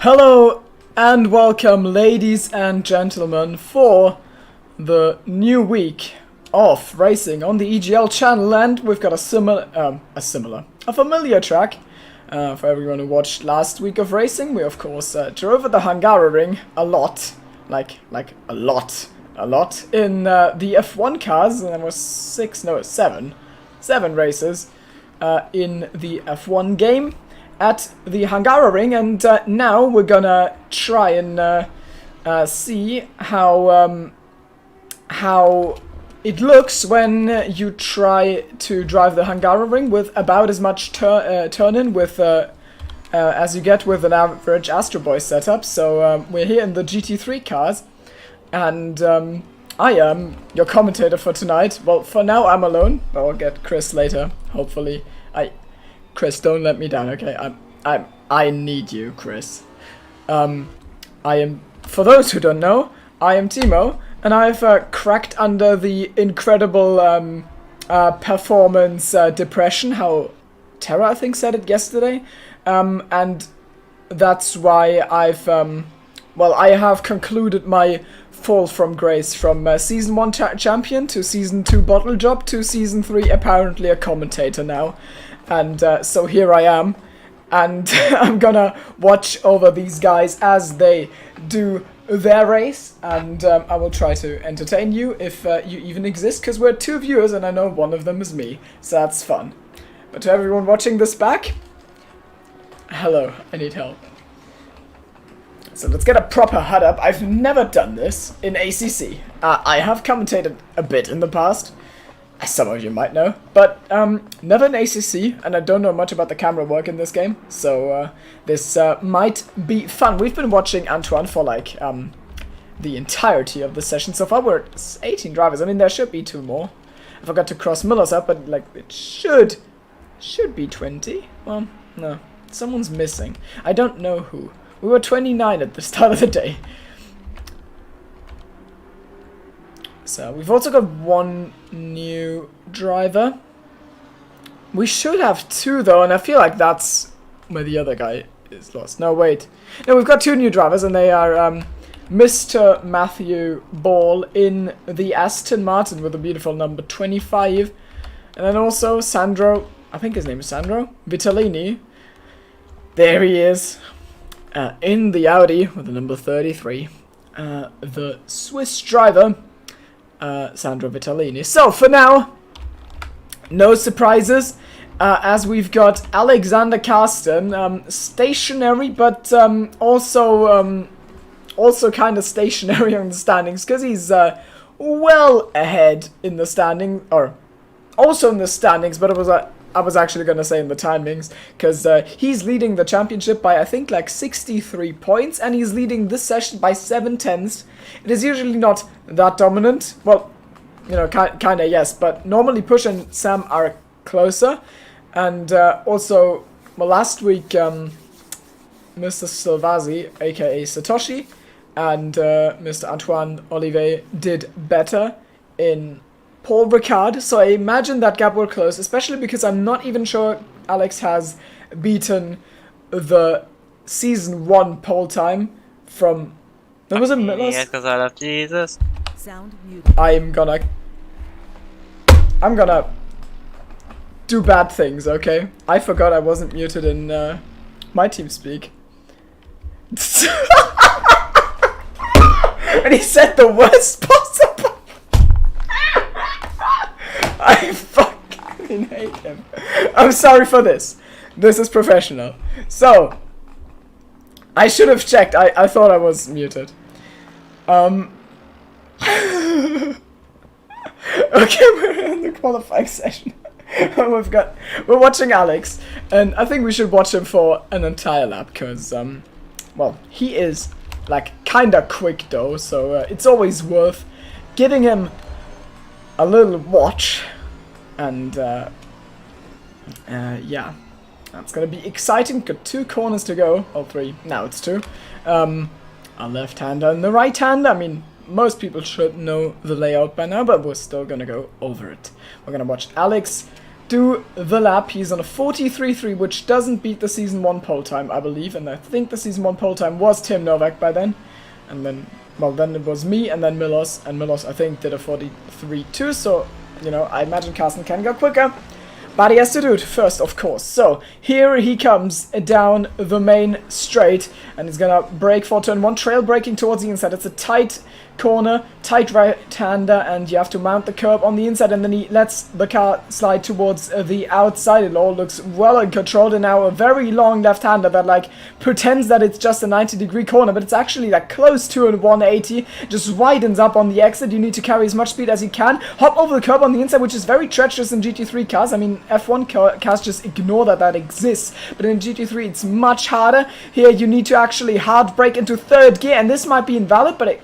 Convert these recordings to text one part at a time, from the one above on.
Hello and welcome, ladies and gentlemen, for the new week of racing on the EGL channel, and we've got a familiar track for everyone who watched last week of racing. We of course drove at the Hungaroring a lot, like a lot in the F1 cars, and there was seven races in the F1 game at the Hungaroring, and now we're gonna try and see how it looks when you try to drive the Hungaroring with about as much turn-in with as you get with an average Astro Boy setup. So we're here in the GT3 cars, and I am your commentator for tonight. Well, for now I'm alone, but I'll get Chris later, hopefully. Chris, don't let me down, okay? I need you, Chris. I am, for those who don't know, I am Timo, and I've cracked under the incredible performance depression, how Tara, I think, said it yesterday, and that's why I've, well, I have concluded my fall from grace from Season 1 champion to Season 2 bottle job to Season 3 apparently a commentator now. And so here I am, and I'm gonna watch over these guys as they do their race, and I will try to entertain you if you even exist, because we're 2 viewers and I know one of them is me, so that's fun. But to everyone watching this back, hello, I need help. So let's get a proper HUD up. I've never done this in ACC. I have commentated a bit in the past, as some of you might know, but never in ACC, and I don't know much about the camera work in this game, so this might be fun. We've been watching Antoine for like the entirety of the session so far. We're 18 drivers. I mean, there should be 2 more. I forgot to cross Miller's up, but like it should be 20. Well, no, someone's missing. I don't know who. We were 29 at the start of the day. So we've also got 1 new driver. We should have 2 though, and I feel like that's where the other guy is lost. No, wait. No, we've got 2 new drivers, and they are Mr. Matthew Ball in the Aston Martin with a beautiful number 25. And then also Sandro, I think his name is Sandro Vitellini. There he is. In the Audi with the number 33. The Swiss driver, Sandro Vitellini. So for now, no surprises, as we've got Alexander Karsten, stationary, but also kind of stationary on the standings, because he's well ahead in the standing, or also in the standings, but I was actually going to say in the timings, because he's leading the championship by, I think, like 63 points, and he's leading this session by 7/10. It is usually not that dominant. Well, you know, kind of, yes, but normally Push and Sam are closer. And also, well, last week, Mr. Silvazzi, aka Satoshi, and Mr. Antoine Olivet did better in Paul Ricard, so I imagine that gap will close, especially because I'm not even sure Alex has beaten the Season 1 pole time from... There was a Miller's... Because I love Jesus. I'm gonna do bad things, okay? I forgot I wasn't muted in my TeamSpeak. And he said the worst possible. I fucking hate him. I'm sorry for this. This is professional. So, I should have checked. I thought I was muted. Okay, we're in the qualifying session. We're watching Alex, and I think we should watch him for an entire lap, because, well, he is, like, kinda quick though, so it's always worth giving him a little watch, and yeah, that's gonna be exciting. Got 2 corners to go, or 3, now it's 2. A left-hander and the right-hander. I mean, most people should know the layout by now, but we're still gonna go over it. We're gonna watch Alex do the lap. He's on a 43.3, which doesn't beat the Season 1 pole time, I believe. And I think the Season 1 pole time was Tim Novak by then. And then, well, then it was me and then Milos. And Milos, I think, did a 43 too. So, you know, I imagine Carsten can go quicker. But he has to do it first, of course. So, here he comes down the main straight. And he's gonna brake for turn 1, trail braking towards the inside. It's a tight corner, tight right-hander, and you have to mount the curb on the inside, and then he lets the car slide towards the outside. It all looks well controlled, and now a very long left-hander that, like, pretends that it's just a 90-degree corner, but it's actually, like, close to a 180, just widens up on the exit. You need to carry as much speed as you can, hop over the curb on the inside, which is very treacherous in GT3 cars. I mean, F1 cars just ignore that exists, but in GT3 it's much harder. Here you need to actually hard brake into third gear, and this might be invalid, but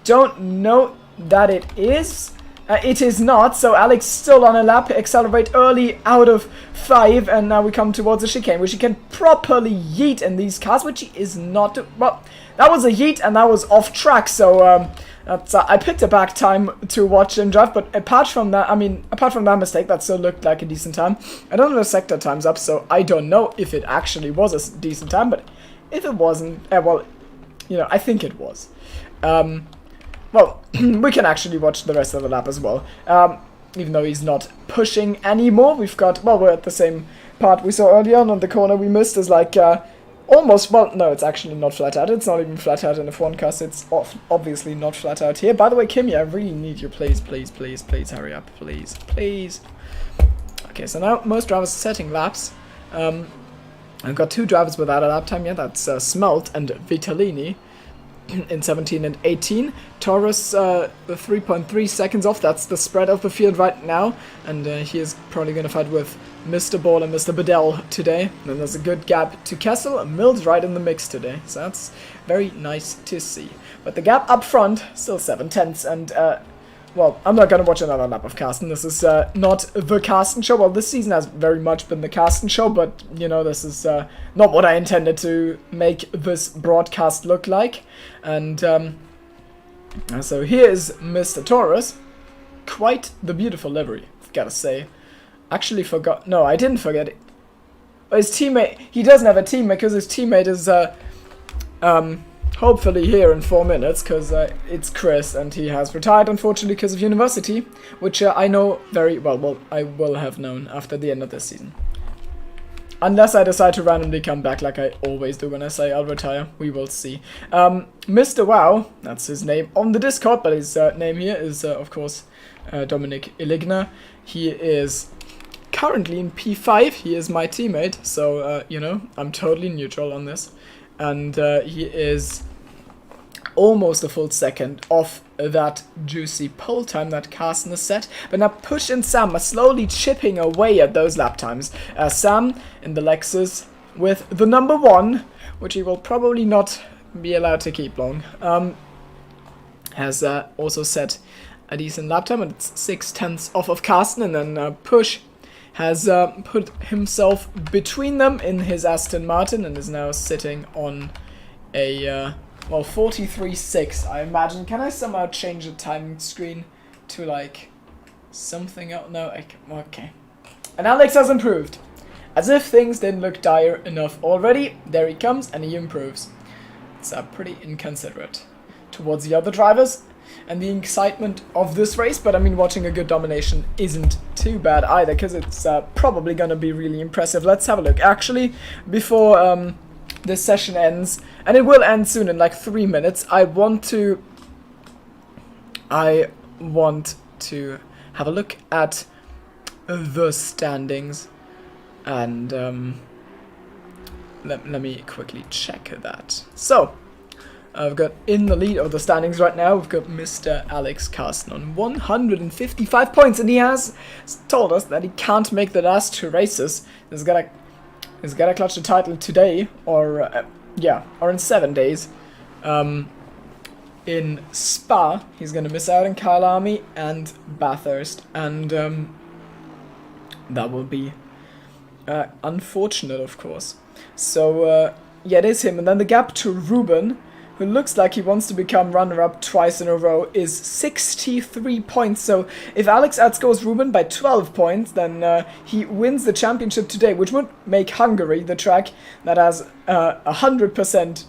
don't know that it is. It is not, so Alex still on a lap, accelerate early out of 5, and now we come towards the chicane, which he can properly yeet in these cars, which he is not. Well, that was a yeet, and that was off track, so I picked a back time to watch him drive, but apart from that, I mean, apart from that mistake, that still looked like a decent time. I don't know the sector times up, so I don't know if it actually was a decent time, but if it wasn't, well, you know, I think it was. Well, we can actually watch the rest of the lap as well. Even though he's not pushing anymore, we've got, well, we're at the same part we saw earlier on the corner we missed is like, almost, well, no, it's actually not flat out. It's not even flat out in the F1 cars. It's obviously not flat out here. By the way, Kimmy, I really need you. Please, please, please, please, hurry up. Please, please. Okay, so now most drivers are setting laps. I've got 2 drivers without a lap time yet. That's Smelt and Vitalini. In 17 and 18, Taurus the 3.3 seconds off. That's the spread of the field right now, and he is probably going to fight with Mr. Ball and Mr. Bedell today. And then there's a good gap to Kessel. Mills right in the mix today, so that's very nice to see. But the gap up front, still 7/10, and well, I'm not going to watch another lap of Carsten. This is not the Carsten show. Well, this season has very much been the Carsten show, but, you know, this is not what I intended to make this broadcast look like. And so here's Mr. Taurus. Quite the beautiful livery, I've got to say. Actually forgot. No, I didn't forget it. His teammate, he doesn't have a teammate because his teammate is hopefully here in 4 minutes, because it's Chris, and he has retired, unfortunately, because of university, which I know very well. Well, I will have known after the end of this season. Unless I decide to randomly come back, like I always do when I say I'll retire. We will see. Mr. Wow, that's his name on the Discord, but his name here is, of course, Dominic Iligna. He is currently in P5. He is my teammate, so, you know, I'm totally neutral on this. And he is almost a full second off that juicy pole time that Carsten has set. But now Push and Sam are slowly chipping away at those lap times. Sam in the Lexus with the number 1, which he will probably not be allowed to keep long, has also set a decent lap time, and it's 6/10 off of Carsten. And then Push has put himself between them in his Aston Martin and is now sitting on a, well, 43.6, I imagine. Can I somehow change the timing screen to, like, something else? No, okay. And Alex has improved. As if things didn't look dire enough already, there he comes and he improves. It's pretty inconsiderate towards the other drivers and the excitement of this race, but I mean, watching a good domination isn't too bad either, because it's probably going to be really impressive. Let's have a look. Actually, before this session ends, and it will end soon in like 3 minutes, I want to have a look at the standings, and let me quickly check that. So I've got in the lead of the standings right now, we've got Mr. Alex Carsten on 155 points, and he has told us that he can't make the last 2 races. He's gotta clutch the title today, or or in 7 days. In Spa, he's gonna miss out on Kyalami and Bathurst, and that will be unfortunate, of course. So yeah, it is him, and then the gap to Ruben, who who looks like he wants to become runner-up twice in a row, is 63 points. So if Alex outscores Ruben by 12 points, then he wins the championship today, which would make Hungary the track that has 100%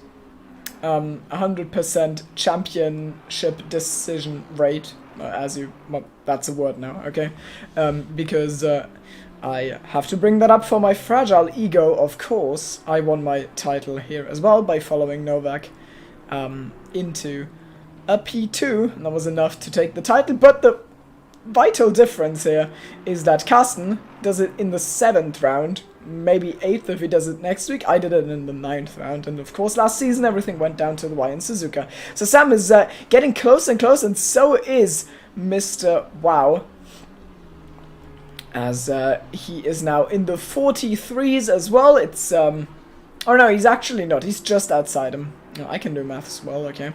100% championship decision rate, that's a word now, okay? Because I have to bring that up for my fragile ego, of course. I won my title here as well by following Novak into a P2, and that was enough to take the title, but the vital difference here is that Carsten does it in the 7th round, maybe 8th if he does it next week. I did it in the 9th round, and of course last season everything went down to the Y in Suzuka. So Sam is getting close and close, and so is Mr. Wow, as he is now in the 43s as well. It's oh no, he's actually not, he's just outside him. No, I can do maths well, okay.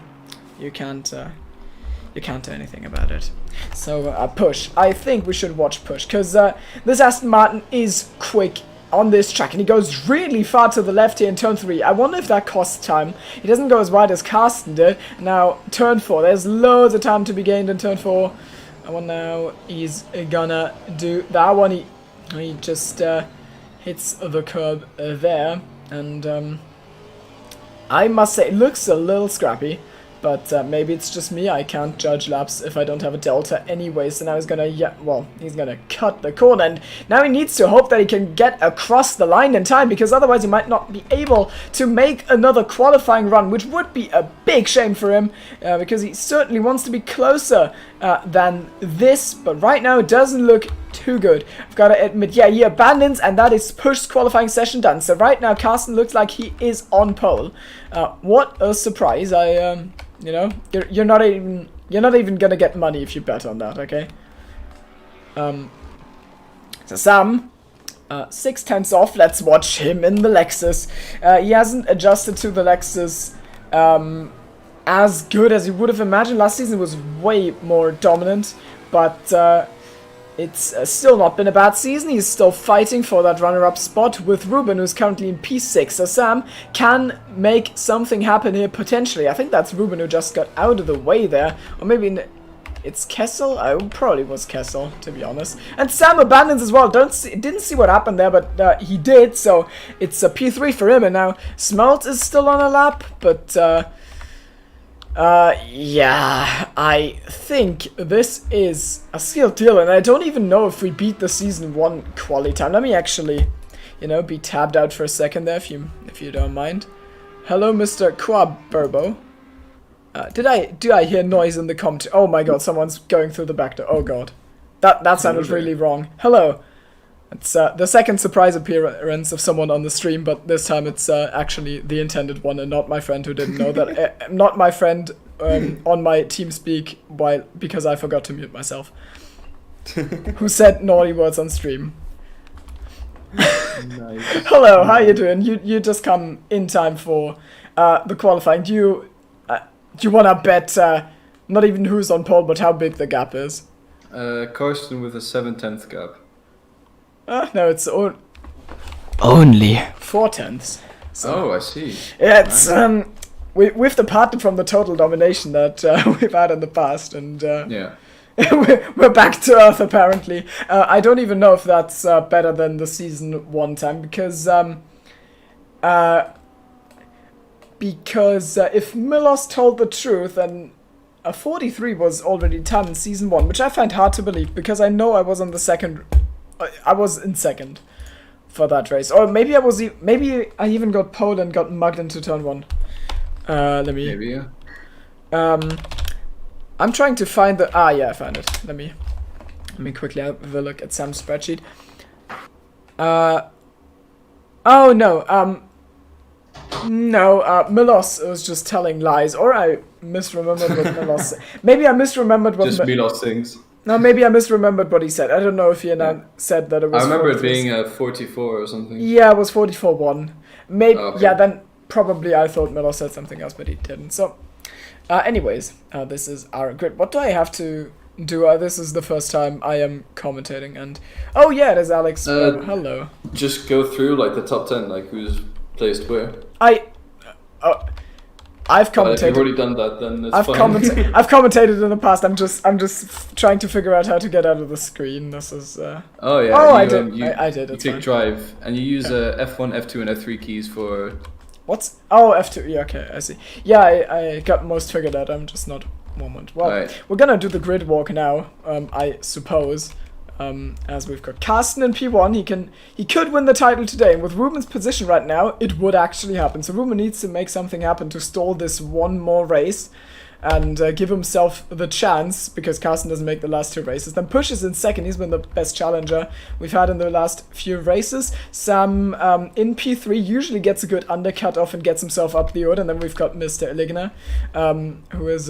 You can't do anything about it. So Push, I think we should watch Push, because this Aston Martin is quick on this track, and he goes really far to the left here in turn 3. I wonder if that costs time. He doesn't go as wide as Carsten did. Now, turn 4, there's loads of time to be gained in turn 4. I wonder now he's gonna do that one. He just hits the curb there, and I must say, it looks a little scrappy. But maybe it's just me, I can't judge laps if I don't have a delta anyway, so now he's gonna, he's gonna cut the corner, and now he needs to hope that he can get across the line in time, because otherwise he might not be able to make another qualifying run, which would be a big shame for him, because he certainly wants to be closer than this, but right now it doesn't look too good. I've got to admit, yeah, he abandons, and that is Push's qualifying session done. So right now Carsten looks like he is on pole. What a surprise! You know, you're not even gonna get money if you bet on that, okay? So Sam, 6/10 off. Let's watch him in the Lexus. He hasn't adjusted to the Lexus as good as you would have imagined. Last season was way more dominant, but it's still not been a bad season. He's still fighting for that runner-up spot with Ruben, who's currently in P6. So Sam can make something happen here, potentially. I think that's Ruben who just got out of the way there. Or maybe it's Kessel? Oh, probably was Kessel, to be honest. And Sam abandons as well. Didn't see what happened there, but he did. So it's a P3 for him. And now Smelt is still on a lap, but yeah, I think this is a sealed deal, and I don't even know if we beat the season 1 quali time. Let me actually, be tabbed out for a second there, if you don't mind. Hello, Mr. Quaburbo. Do I hear noise in the comment? Oh my god, someone's going through the back door. Oh god. That sounded really wrong. Hello. It's the second surprise appearance of someone on the stream, but this time it's actually the intended one and not my friend who didn't know that. Not my friend on my TeamSpeak because I forgot to mute myself. Who said naughty words on stream. Nice. Hello, how you doing? You just come in time for the qualifying. Do you want to bet not even who's on pole, but how big the gap is? Carsten with a 7/10 gap. No, it's only 4/10. So. Oh, I see. Yeah, it's we've departed from the total domination that we've had in the past, and yeah, we're back to earth apparently. I don't even know if that's better than the season 1 time, because if Milos told the truth, then a 43 was already done in season 1, which I find hard to believe, because I know I was on the second. I was in second for that race, or maybe I even got pole and got mugged into turn 1. Let me. Maybe, yeah. I'm trying to find the. Yeah, I found it. Let me quickly have a look at Sam's spreadsheet. Oh no. No. Milos was just telling lies, or I misremembered what Milos said. Maybe I misremembered what. Just Milos things. No, maybe I misremembered what he said. I don't know if he said that it was. I remember it being 44 or something. Yeah, it was 44-1. Maybe. Okay. Yeah, then probably I thought Miller said something else, but he didn't. So, anyways, this is our grid. What do I have to do? This is the first time I am commentating, and oh yeah, there's Alex. Hello. Just go through like the top 10, like who's placed where. I've But if you've commentated. already done that, then it's I've fine. I've commentated in the past. I'm just trying to figure out how to get out of the screen. This is. Oh yeah. Oh, you, I did. You, I did. You It's click fine. drive and you use F1, F2, and F3 keys for. What's? Oh, F2. Yeah, okay, I see. Yeah, I got most figured out. I'm just not moment. Well, Alright. we're gonna do the grid walk now. I suppose. As we've got Carsten in P1, he could win the title today, and with Ruben's position right now, it would actually happen. So Ruben needs to make something happen to stall this one more race, and give himself the chance, because Carsten doesn't make the last 2 races. Then Push is in second. He's been the best challenger we've had in the last few races. Sam in P3 usually gets a good undercut off and gets himself up the order, and then we've got Mr. Eligner, who is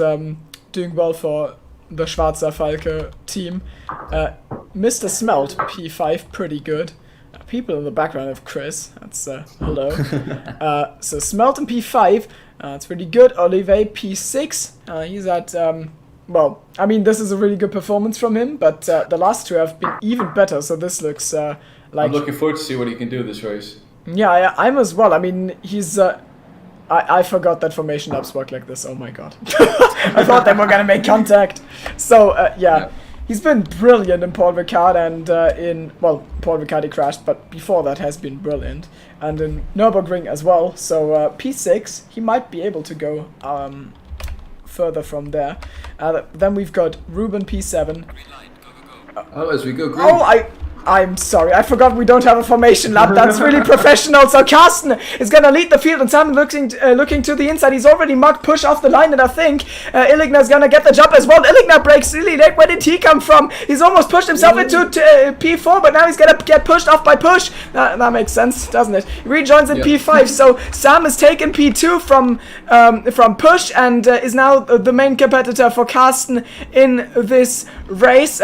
doing well for the Schwarzer Falke team. Mr. Smelt, P5, pretty good. People in the background of Chris, that's hello. So Smelt in P5, it's pretty good. Olive, P6, he's at, well, I mean, this is a really good performance from him, but the last 2 have been even better, so this looks like... I'm looking forward to see what he can do this race. Yeah, I'm as well. I mean, he's... I forgot that formation ups work like this. Oh my god. I thought they were gonna make contact. So, yeah. He's been brilliant in Paul Ricard and well, Paul Ricard he crashed, but before that has been brilliant. And in Nürburgring as well. So, P6, he might be able to go further from there. Then we've got Ruben P7. Oh, as we go green. Oh, I'm sorry, I forgot we don't have a formation lap. That's really professional. So Carsten is gonna lead the field, and Sam looking to the inside. He's already marked Push off the line, and I think Illigner's gonna get the job as well. Illigner breaks really late. Where did he come from? He's almost pushed himself into P4, but now he's gonna get pushed off by Push. That makes sense, doesn't it? He rejoins in P5. So Sam has taken P2 from Push and is now the main competitor for Carsten in this race.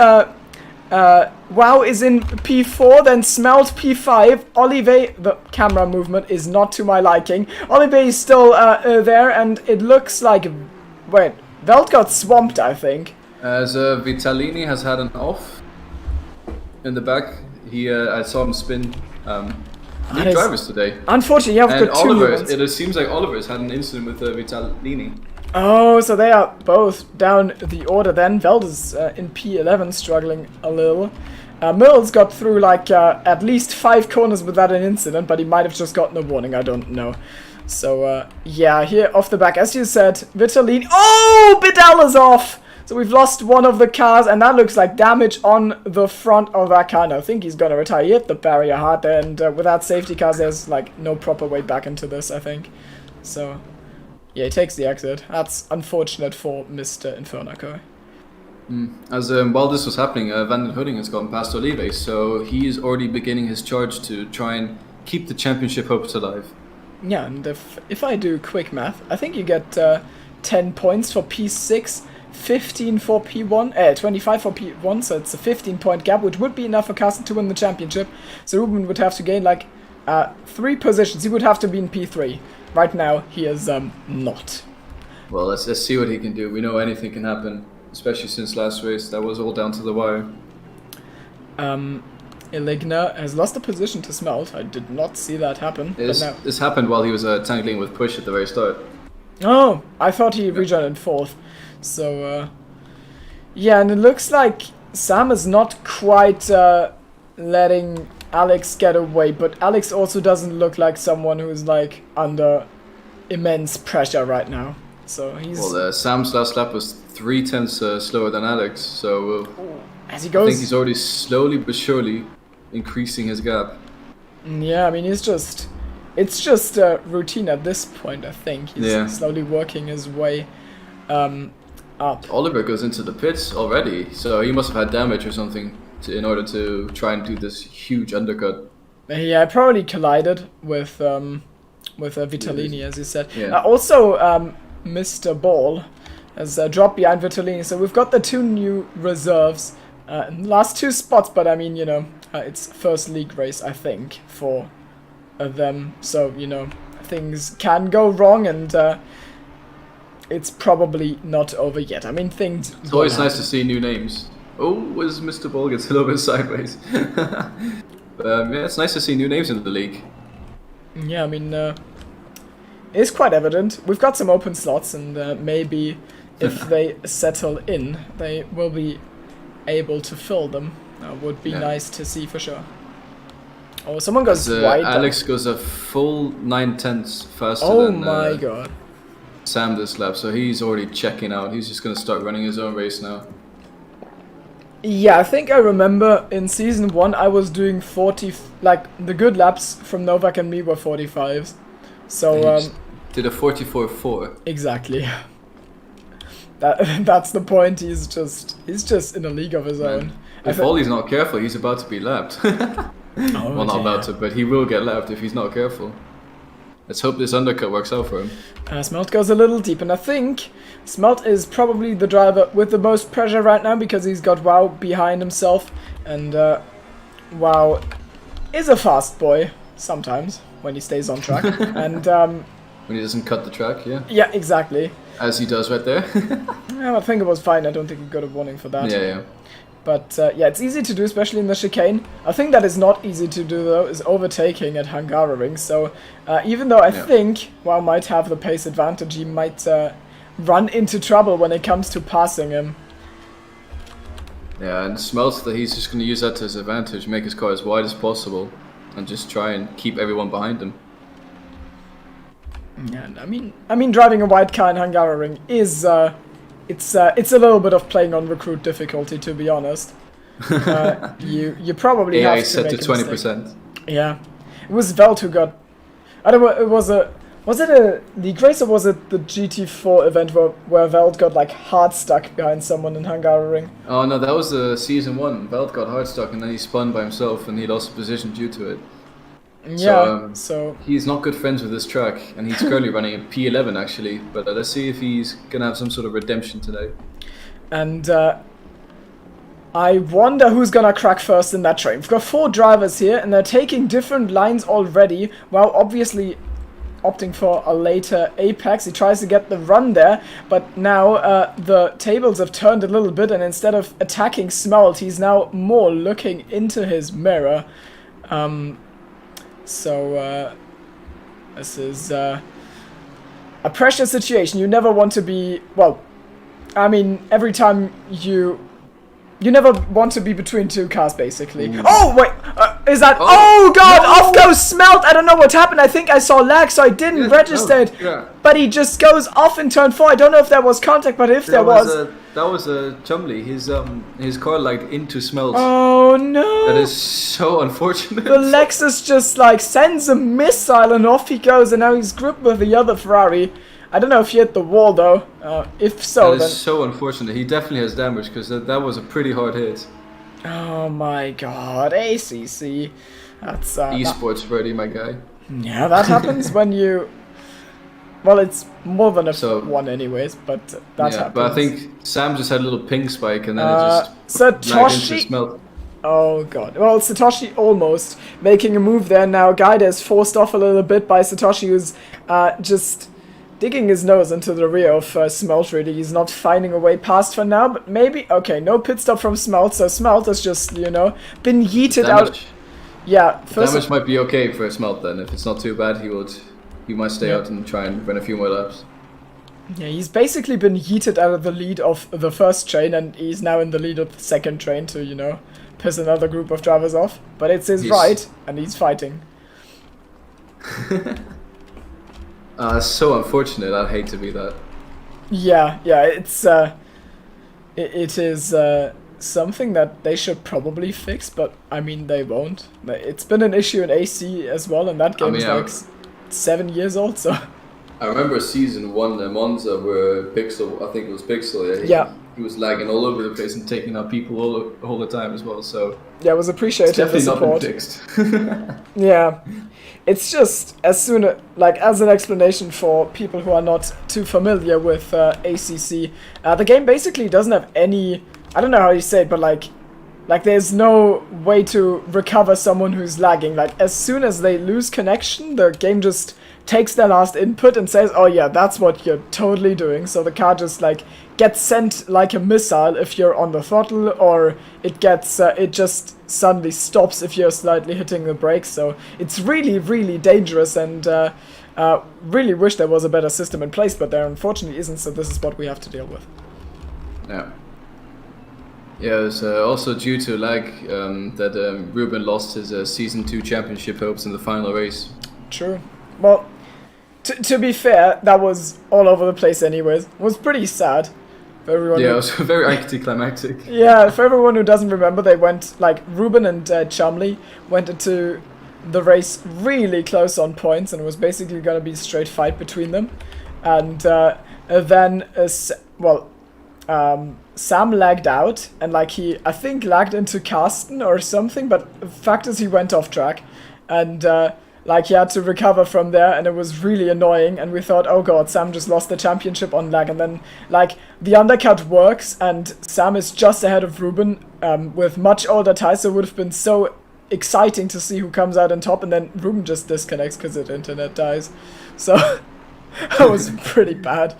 Wow is in P4, then Smelt P5. Olive, the camera movement is not to my liking. Olive is still there, and it looks like... Wait, Veld got swamped, I think. As Vitalini has had an off in the back. I saw him spin new drivers today. Unfortunately, yeah, we've got 2 new ones. It seems like Oliver's had an incident with Vitalini. Oh, so they are both down the order then. Veld is in P11, struggling a little. Mills got through like at least 5 corners without an incident, but he might have just gotten a warning, I don't know. So, yeah, here off the back, as you said, Vitalini... Oh, Bidal is off! So we've lost one of the cars, and that looks like damage on the front of that car. I think he's gonna retire. He hit the barrier hard there, and without safety cars, there's like no proper way back into this, I think. So... Yeah, he takes the exit. That's unfortunate for Mr. Infernaco. As while this was happening, Van den Hudding has gotten past Olive, so he is already beginning his charge to try and keep the championship hopes alive. Yeah, and if I do quick math, I think you get 10 points for P6, 15 for P1, 25 for P1, so it's a 15-point gap, which would be enough for Carsten to win the championship. So Ruben would have to gain like 3 positions. He would have to be in P3. Right now, he is not. Well, let's see what he can do. We know anything can happen, especially since last race. That was all down to the wire. Illigner has lost a position to Smelt. I did not see that happen. This happened while he was tangling with Push at the very start. Oh, I thought he rejoined in 4th. So, yeah, and it looks like Sam is not quite letting Alex get away, but Alex also doesn't look like someone who's like under immense pressure right now. So he's... Well, Sam's last lap was 0.3 slower than Alex, so as he goes... I think he's already slowly but surely increasing his gap. Yeah, I mean, it's just routine at this point, I think. He's slowly working his way up. Oliver goes into the pits already, so he must have had damage or something in order to try and do this huge undercut. Yeah, I probably collided with Vitalini, as you said. Yeah. Also, Mr. Ball has dropped behind Vitalini, so we've got the 2 new reserves in the last 2 spots, but I mean, you know, it's first league race, I think, for them, so, you know, things can go wrong, and it's probably not over yet. I mean, things... It's always nice to see new names. Oh, as Mr. Ball gets a little bit sideways. But, yeah, it's nice to see new names in the league. Yeah, I mean, is quite evident. We've got some open slots, and maybe if they settle in, they will be able to fill them. Would be nice to see for sure. Oh, someone goes wide. Alex goes a full 9/10 faster oh than my god. Sam this lap, so he's already checking out. He's just going to start running his own race now. Yeah, I think I remember in season 1 I was doing 40, like the good laps from Novak and me were 45s. So did a 44.4. Exactly. That's the point. He's just in a league of his own. If Ollie's not careful, he's about to be lapped. Well, not about to, but he will get lapped if he's not careful. Let's hope this undercut works out for him. Smelt goes a little deep, and I think Smelt is probably the driver with the most pressure right now because he's got WoW behind himself, and WoW is a fast boy sometimes when he stays on track, and when he doesn't cut the track, yeah. Yeah, exactly. As he does right there. Yeah, I think it was fine. I don't think he got a warning for that. Yeah. But yeah, it's easy to do, especially in the chicane. I think that is not easy to do, though, is overtaking at Hungaroring. So even though I think WoW might have the pace advantage, he might run into trouble when it comes to passing him. Yeah, and Smelts that he's just going to use that to his advantage, make his car as wide as possible, and just try and keep everyone behind him. Yeah, I mean, driving a wide car in Hungaroring is it's a little bit of playing on recruit difficulty, to be honest. You probably have to set make to a 20%. Yeah, it was Velt who got. I don't know. Was it a league race or was it the GT4 event where Velt got like hard stuck behind someone in Hungaroring? Oh no, that was season 1. Velt got hard stuck and then he spun by himself and he lost position due to it. Yeah, so he's not good friends with this track, and he's currently running a P11 actually. But let's see if he's gonna have some sort of redemption today. And I wonder who's gonna crack first in that train. We've got 4 drivers here, and they're taking different lines already. While obviously opting for a later apex, he tries to get the run there, but now the tables have turned a little bit, and instead of attacking Smelt, he's now more looking into his mirror. So this is a pressure situation. You never want to be, well, I mean, every time you never want to be between 2 cars, basically. Ooh. Oh, wait, is that, oh god, no! Off goes Smelt. I don't know what happened. I think I saw lag, so I didn't register it. Yeah. But he just goes off in turn 4. I don't know if there was contact, but if there was... That was a Chumley. His car lagged into Smelt. Oh no! That is so unfortunate. The Lexus just like sends a missile and off he goes, and now he's grouped with the other Ferrari. I don't know if he hit the wall though. If so, that is so unfortunate. He definitely has damage because that was a pretty hard hit. Oh my god, ACC. That's esports ready, my guy. Yeah, that happens when you. Well, it's more than a 1 anyways, but that happens. But I think Sam just had a little ping spike and then it just Satoshi. Smelt. Oh god. Well, Satoshi almost making a move there. Now Gaida is forced off a little bit by Satoshi, who's just digging his nose into the rear of Smelt, really. He's not finding a way past for now, but maybe... Okay, no pit stop from Smelt, so Smelt has just, been yeeted out. Yeah, damage might be okay for Smelt then. If it's not too bad, he might stay out and try and run a few more laps. Yeah, he's basically been yeeted out of the lead of the first train, and he's now in the lead of the second train to, piss another group of drivers off. But it's his right, and he's fighting. So unfortunate. I'd hate to be that. Yeah, it's it is something that they should probably fix, but I mean they won't. It's been an issue in AC as well, and that game is like 7 years old. So I remember season 1 in Monza where Pixel, I think it was Pixel. He was lagging all over the place and taking out people all the time as well. So yeah, it was appreciated. It's definitely not been fixed. Yeah. It's just, as an explanation for people who are not too familiar with ACC, the game basically doesn't have any, I don't know how you say it, but like there's no way to recover someone who's lagging. Like, as soon as they lose connection, the game just takes their last input and says, oh yeah, that's what you're totally doing. So the car just gets sent like a missile if you're on the throttle, or it gets it just suddenly stops if you're slightly hitting the brakes. So it's really, really dangerous, and Really wish there was a better system in place, but there unfortunately isn't, so this is what we have to deal with. Yeah. Yeah, it's also due to lag that Ruben lost his Season 2 championship hopes in the final race. True. Well, to be fair, that was all over the place anyways. It was pretty sad for everyone. Yeah, it was very anticlimactic. Yeah, for everyone who doesn't remember, they went, like, Ruben and Chumley went into the race really close on points, and it was basically going to be a straight fight between them. And then, Sam lagged out, and like I think lagged into Karsten or something, but the fact is he went off track, and like he had to recover from there, and it was really annoying, and we thought, oh god, Sam just lost the championship on lag, and then like the undercut works, and Sam is just ahead of Ruben with much older tires, so it would have been so exciting to see who comes out on top, and then Ruben just disconnects because the internet dies, so... That was pretty bad.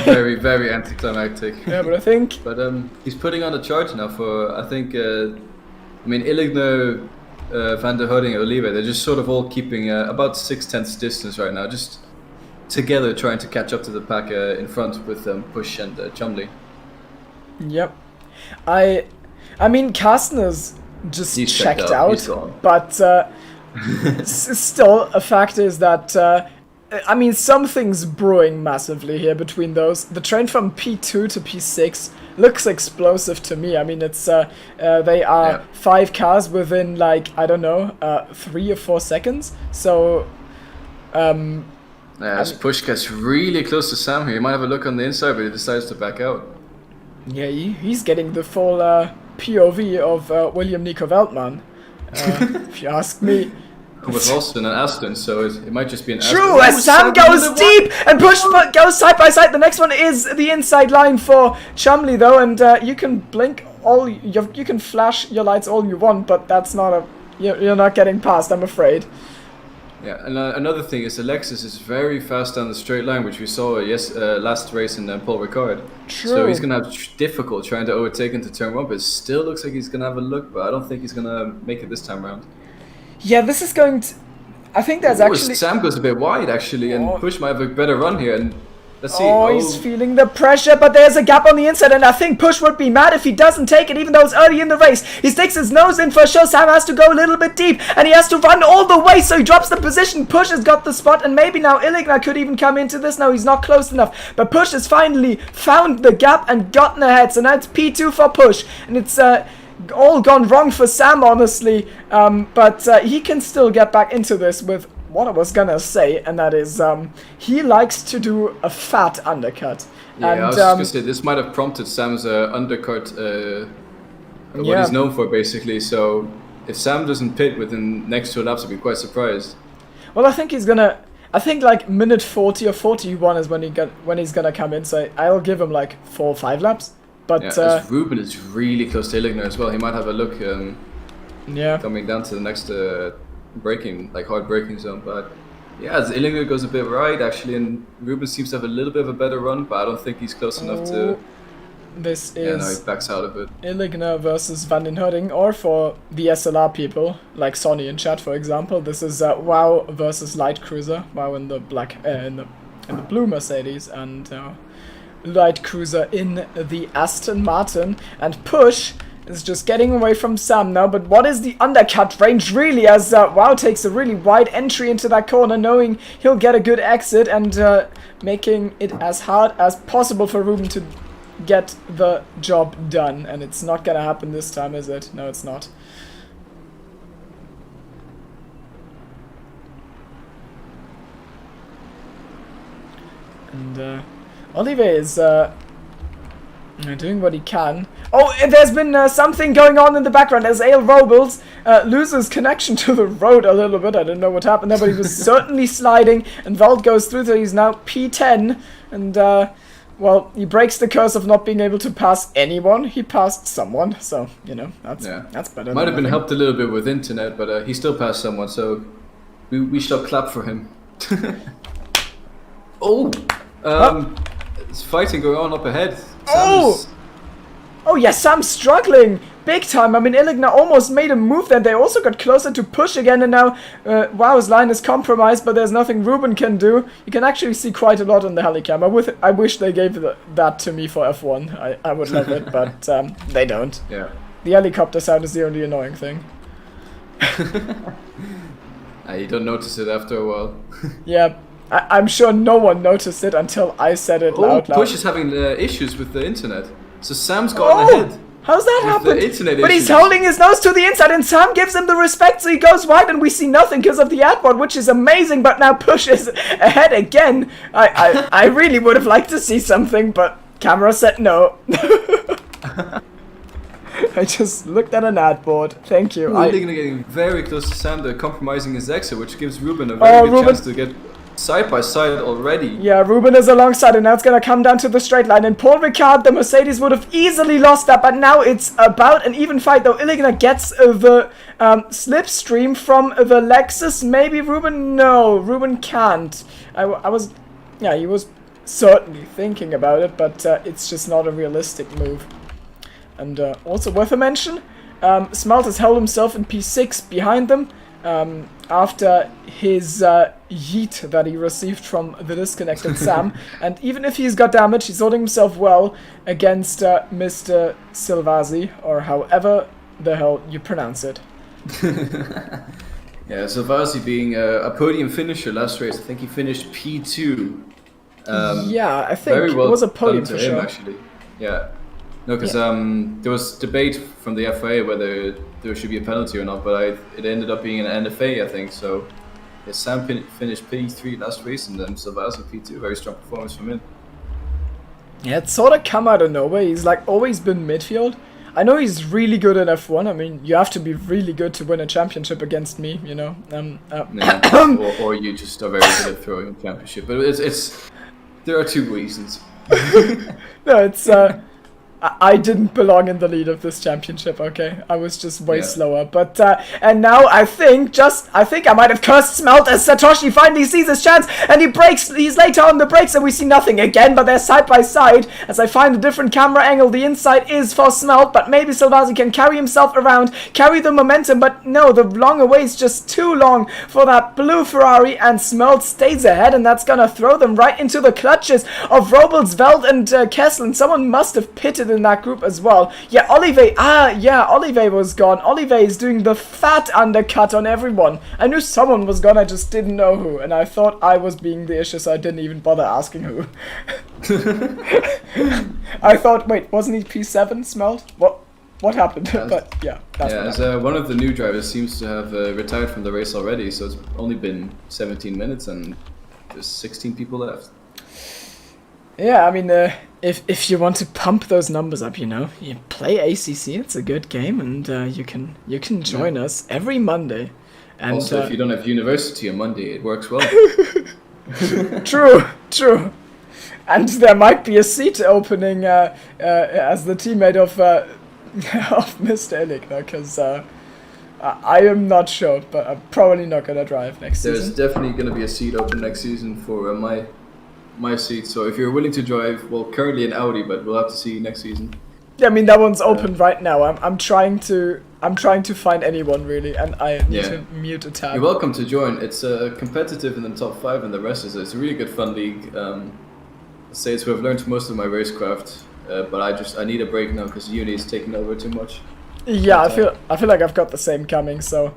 Very, very anticlimactic. Yeah, but I think... But he's putting on a charge now for, I think, I mean, Illigno, Van der Houding, and Olive, they're just sort of all keeping about 6/10 distance right now, just together trying to catch up to the pack in front with Push and Chumley. Yep. I mean, Karsten is just He's checked out, He's gone. But still, a fact is that... I mean, something's brewing massively here between those. The train from P2 to P6 looks explosive to me. I mean, it's they are 5 cars within, like, I don't know, 3 or 4 seconds. So, as Push gets really close to Sam here, he might have a look on the inside, but he decides to back out. Yeah, he's getting the full POV of William Nico Veltman, if you ask me. With Austin and Aston, so it might just be an True, as Sam goes deep and Push goes side by side. The next one is the inside line for Chumley, though, and you can blink you can flash your lights all you want, but that's not you're not getting past, I'm afraid. Yeah, and another thing is Alexis is very fast down the straight line, which we saw last race in Paul Ricard. True. So he's gonna have difficult trying to overtake into turn 1, but it still looks like he's gonna have a look, but I don't think he's gonna make it this time around. Yeah, this is going to... I think there's actually... Sam goes a bit wide, actually, and Push might have a better run here. And let's see. Oh, he's feeling the pressure, but there's a gap on the inside, and I think Push would be mad if he doesn't take it, even though it's early in the race. He sticks his nose in for sure. Sam has to go a little bit deep, and he has to run all the way, so he drops the position. Push has got the spot, and maybe now Illigna could even come into this. No, he's not close enough, but Push has finally found the gap and gotten ahead, so now it's P2 for Push, and it's... all gone wrong for Sam, honestly, but he can still get back into this with what I was gonna say, and that is he likes to do a fat undercut. Yeah, and, I was just gonna say, this might have prompted Sam's undercut, what he's known for, basically, so if Sam doesn't pit within next 2 laps, I'd be quite surprised. Well, I think he's gonna... I think like minute 40 or 41 is when he's gonna come in, so I'll give him like 4 or 5 laps. But as Ruben is really close to Illigno as well, he might have a look coming down to the next hard braking zone. But yeah, as Illigno goes a bit right actually, and Ruben seems to have a little bit of a better run, but I don't think he's close enough to... This is... Yeah, no, he backs out of it. Illigno versus Van den Houding, or for the SLR people, like Sonny in chat for example, this is WoW versus Light Cruiser. WoW in the black, in the blue Mercedes, and... Light Cruiser in the Aston Martin, and Push is just getting away from Sam now, but what is the undercut range really, as WoW takes a really wide entry into that corner, knowing he'll get a good exit, and making it as hard as possible for Ruben to get the job done, and it's not gonna happen this time, is it? No, it's not. And Olive is doing what he can. Oh, there's been something going on in the background as Ale Robles loses connection to the road a little bit. I don't know what happened there, but he was certainly sliding, and Valt goes through, so he's now P10, and well, he breaks the curse of not being able to pass anyone. He passed someone, so, you know, that's better. Might have been helped a little bit with internet, but he still passed someone, so we shall clap for him. There's fighting going on up ahead. Oh yes, Sam's struggling. big time. I mean, Illigna almost made a move then. They also got closer to push again, and now Wow's line is compromised, but there's nothing Ruben can do. You can actually see quite a lot on the helicam. I wish they gave that to me for F1. I would love it, but they don't. Yeah. The helicopter sound is the only annoying thing. You don't notice it after a while. Yeah, I'm sure no one noticed it until I said it loud. Push is having issues with the internet. So Sam's gotten ahead. How's that happen? But he's issues. holding his nose to the inside, and Sam gives him the respect, so he goes wide, and we see nothing because of the adbot, which is amazing. But now Push is ahead again. I really would have liked to see something, but camera said no. I just looked at an adboard. Thank you. Illigna getting very close to Sam. They're compromising his exit, which gives Ruben a very good chance to get side by side already. Yeah, Ruben is alongside, and now it's gonna come down to the straight line. And Paul Ricard, the Mercedes, would have easily lost that, but now it's about an even fight. Though Illigna gets the slipstream from the Lexus. Maybe Ruben? No, Ruben can't. He was certainly thinking about it, but it's just not a realistic move. And also worth a mention, Smelt has held himself in P6 behind them after his yeet that he received from the disconnected Sam. And even if he's got damage, he's holding himself well against Mr. Silvasi, or however the hell you pronounce it. Yeah, Silvasi being a podium finisher last race. I think he finished P2. Yeah, I think it was a podium for sure. Actually. Yeah. No, because there was debate from the FIA whether there should be a penalty or not, but it ended up being an NFA, I think. So yeah, Sam finished P3 last race, and then Silvasi P2. Very strong performance from him. Yeah, it's sort of come out of nowhere. He's like always been midfield. I know he's really good in F1. I mean, you have to be really good to win a championship against me, you know. Or you just are very good at throwing a championship. But it's there are two reasons. No, it's I didn't belong in the lead of this championship, okay? I was just way slower. But, and now I think I might have cursed Smelt as Satoshi finally sees his chance, and he brakes, he's later on the brakes, and we see nothing again, but they're side by side. As I find a different camera angle, the inside is for Smelt, but maybe Silvasi can carry himself around, carry the momentum, but no, the long away is just too long for that blue Ferrari, and Smelt stays ahead, and that's gonna throw them right into the clutches of Robles, Veld, and Kessel, and someone must have pitted in that group as well. Yeah, Olive. Olive was gone. Olive is doing the fat undercut on everyone. I knew someone was gone, I just didn't know who, and I thought I was being the issue, so I didn't even bother asking who. I thought, wait, wasn't he P7 Smelt? What happened? But yeah, that's as one of the new drivers seems to have retired from the race already, so it's only been 17 minutes and there's 16 people left. Yeah, I mean, if you want to pump those numbers up, you know, you play ACC. It's a good game, and you can join us every Monday. And also, if you don't have university on Monday, it works well. True. And there might be a seat opening as the teammate of Mr. Illigna, because I am not sure, but I'm probably not gonna drive next season. There's definitely gonna be a seat open next season for my seat, so if you're willing to drive, well, currently an Audi, but we'll have to see next season. Yeah, I mean that one's open right now. I'm trying to find anyone really, and I need to mute a tab. You're welcome to join. It's competitive in the top 5, and the rest is it's a really good fun league. Let's say it's where I've learned most of my racecraft, but I need a break now because uni is taking over too much. Yeah, I feel like I've got the same coming, so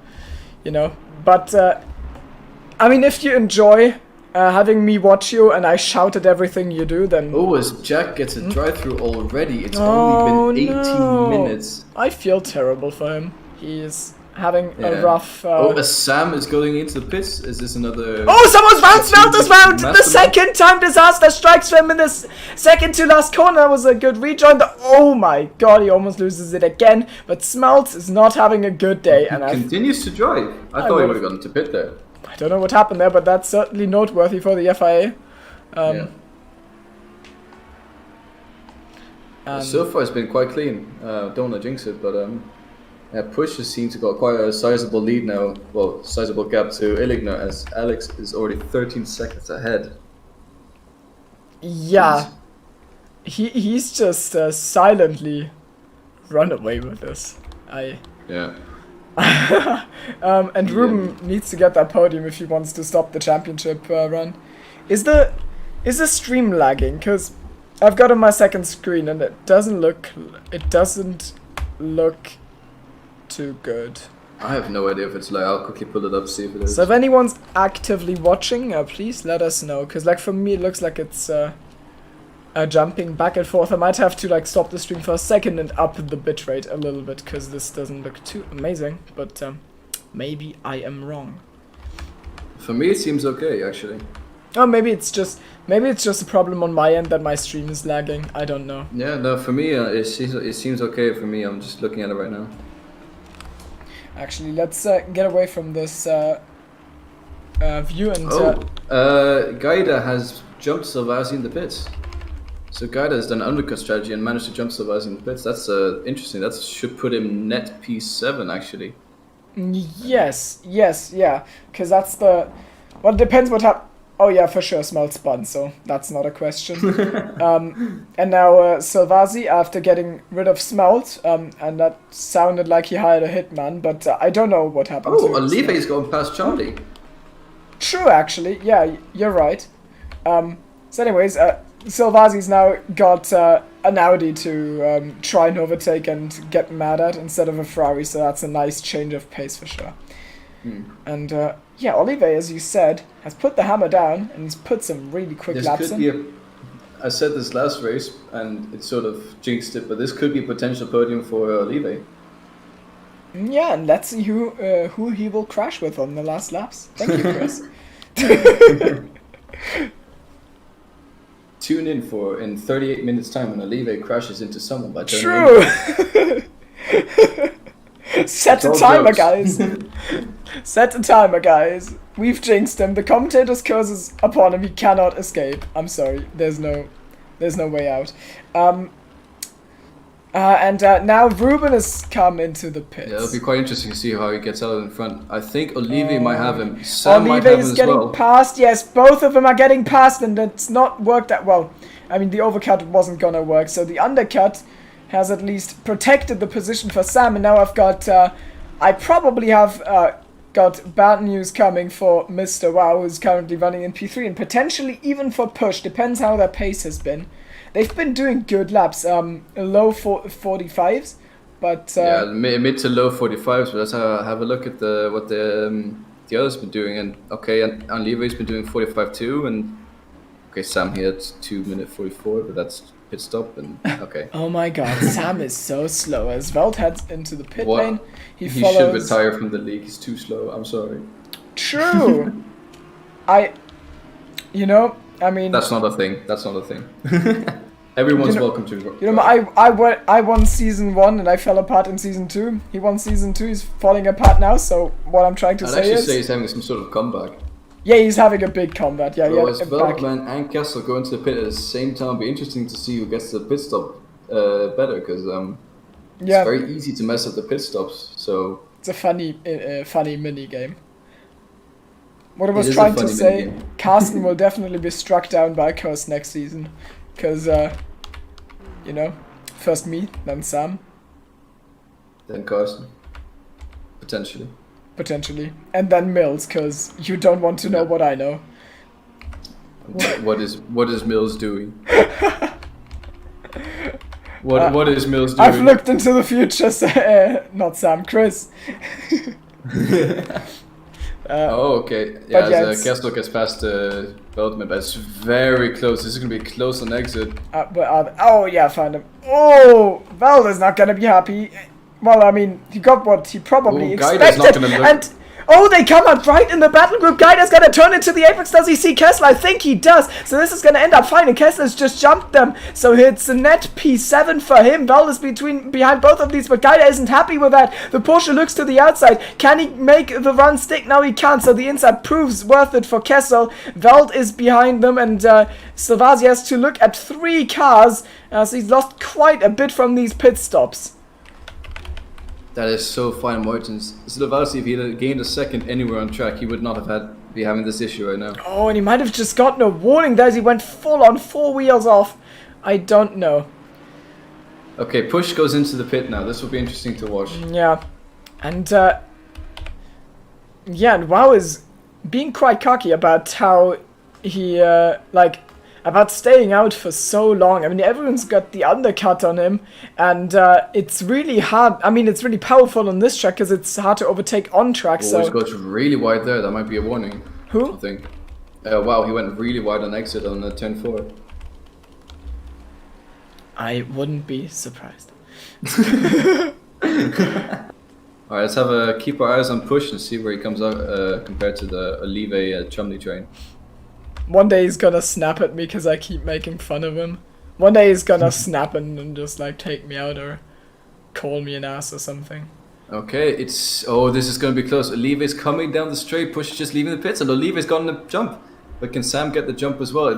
you know. But I mean, if you enjoy having me watch you and I shout at everything you do, then... Oh, as Jack gets a drive-through already, it's only been 18 minutes. I feel terrible for him. He's having a rough... as Sam is going into the pits, is this another... Oh, someone's round! Smelt is round! The second time disaster strikes him in this second to last corner. That was a good rejoin. Oh my god, he almost loses it again. But Smelt is not having a good day. And he continues to drive. I thought he would have gotten to pit there. I don't know what happened there, but that's certainly noteworthy for the FIA. So far it's been quite clean. Don't want to jinx it, but Push has seemed to got quite a sizable lead now. Well, sizable gap to Illigna, as Alex is already 13 seconds ahead. Yeah, he's just silently run away with this. Yeah. And Ruben needs to get that podium if he wants to stop the championship run. Is the stream lagging? Because I've got on my second screen and it doesn't look too good. I have no idea if it's like. I'll quickly pull it up, see if it is. So if anyone's actively watching, please let us know. Because like for me, it looks like it's jumping back and forth. I might have to like stop the stream for a second and up the bitrate a little bit because this doesn't look too amazing. But maybe I am wrong. For me, it seems okay actually. Oh, maybe it's just a problem on my end that my stream is lagging. I don't know. Yeah, no, for me it seems okay for me. I'm just looking at it right now. Actually, let's get away from this view and. Gaida has jumped Salvasi in the pits. So Gaida has done an undercut strategy and managed to jump Salvasi in the pits. That's interesting. That should put him net P7 actually. Yes, yeah. Because that's the. Well, it depends what happens. Oh yeah, for sure, Smelt spun, so that's not a question. And now Salvasi, after getting rid of Smelt, and that sounded like he hired a hitman, but I don't know what happened to him. Olive's going past Charlie. True, actually. Yeah, you're right. So anyways, Salvasi's now got an Audi to try and overtake and get mad at instead of a Ferrari, so that's a nice change of pace for sure. And yeah, Olive, as you said, has put the hammer down and he's put some really quick laps in. I said this last race and it sort of jinxed it, but this could be a potential podium for Olive. Yeah, and let's see who he will crash with on the last laps. Thank you, Chris. Tune in for in 38 minutes time when Olive crashes into someone by turning. True. Set a timer, guys. Set a timer, guys. We've jinxed him. The commentator's curse is upon him. He cannot escape. I'm sorry. There's no way out. And now Ruben has come into the pits. Yeah, it'll be quite interesting to see how he gets out in front. I think Olive might have him. Sam might have him is as getting well. past. Yes, both of them are getting past, and it's not worked that well. I mean, the overcut wasn't gonna work, so the undercut has at least protected the position for Sam, and now I've got, I probably have got bad news coming for Mr. Wow, who's currently running in P3, and potentially even for Push, depends how their pace has been. They've been doing good laps, low 45s, but... yeah, mid to low 45s, but let's have a look at what the others been doing, and okay, and Levi's been doing 45 too, and okay, Sam here, it's 2 minute 44, but that's pit stop, and okay. Oh my god, Sam is so slow. As Veld heads into the pit lane, he follows... should retire from the league, he's too slow, I'm sorry. True! I mean... That's not a thing. Everyone's welcome to... I won season 1 and I fell apart in season 2. He won season 2, he's falling apart now, so what I'm trying to say is... say he's having some sort of comeback. Yeah, he's having a big comeback, yeah. As Veldman and Kessel go into the pit at the same time, it'll be interesting to see who gets the pit stop better, because it's very easy to mess up the pit stops, so... It's a funny mini game. What I was trying to say, Carsten will definitely be struck down by a curse next season. Because, first me, then Sam. Then Carsten. Potentially. And then Mills, because you don't want to know what I know. What is Mills doing? What is Mills doing? I've looked into the future, not Sam, Chris. okay. Yeah, as Kessler gets past the Veldman, but it's very close. This is going to be close on exit. Found him. Oh, Veld is not going to be happy. Well, I mean, he got what he probably expected. And they come up right in the battle group. Gaida's going to turn into the Apex. Does he see Kessler? I think he does. So this is going to end up fine. And Kessler's just jumped them. So it's a net P7 for him. Veld is behind both of these, but Gaida isn't happy with that. The Porsche looks to the outside. Can he make the run stick? No, he can't. So the inside proves worth it for Kessel. Veld is behind them, and Salvasi has to look at 3 cars. So he's lost quite a bit from these pit stops. That is so fine margins. Salvasi, if he had gained a second anywhere on track, he would not have be having this issue right now. Oh, and he might have just gotten a warning there as he went full on 4 wheels off. I don't know. Okay, Push goes into the pit now. This will be interesting to watch. Yeah, and yeah, and Wow is being quite cocky about how he like about staying out for so long. I mean, everyone's got the undercut on him, and it's really hard. I mean, it's really powerful on this track because it's hard to overtake on track. So So goes really wide there. That might be a warning. who? I think. Wow, he went really wide on exit on the turn 4. I wouldn't be surprised. All right, let's keep our eyes on Push and see where he comes out compared to the Olive Chumley train. One day he's gonna snap at me because I keep making fun of him. One day he's gonna snap and just like take me out or call me an ass or something. Okay, this is going to be close. Olive is coming down the straight. Push is just leaving the pits, and Olive has gotten the jump. But can Sam get the jump as well?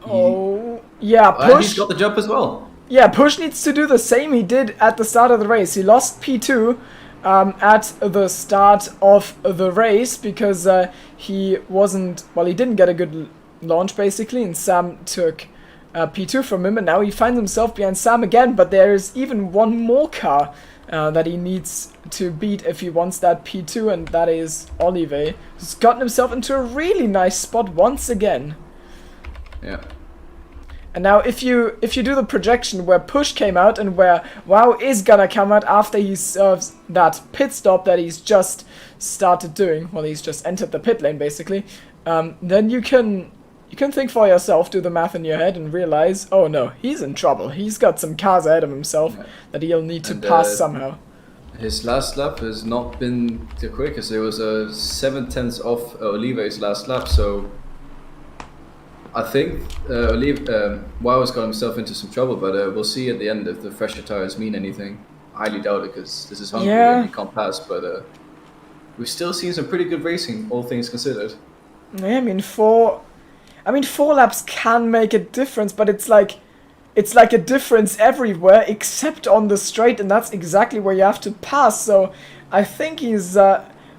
Oh yeah, He's Push. got the jump as well. Yeah, Push needs to do the same he did at the start of the race. He lost P2 at the start of the race because he didn't get a good launch basically, and Sam took P2 from him, and now he finds himself behind Sam again, but there is even one more car that he needs to beat if he wants that P2, and that is Olive, who's gotten himself into a really nice spot once again. Yeah. And now if you do the projection where Push came out and where Wow is gonna come out after he serves that pit stop that he's just started doing, well, he's just entered the pit lane basically, then you can think for yourself, do the math in your head and realize, oh no, he's in trouble. He's got some cars ahead of himself that he'll need to pass somehow. His last lap has not been the quickest. It was 7/10 off Olive's last lap, so I think Wow has got himself into some trouble, but we'll see at the end if the fresher tires mean anything. I highly doubt it because this is Hungary and you can't pass, but we've still seen some pretty good racing, all things considered. Yeah, I mean, 4 laps can make a difference, but it's like a difference everywhere except on the straight, and that's exactly where you have to pass. So I think he's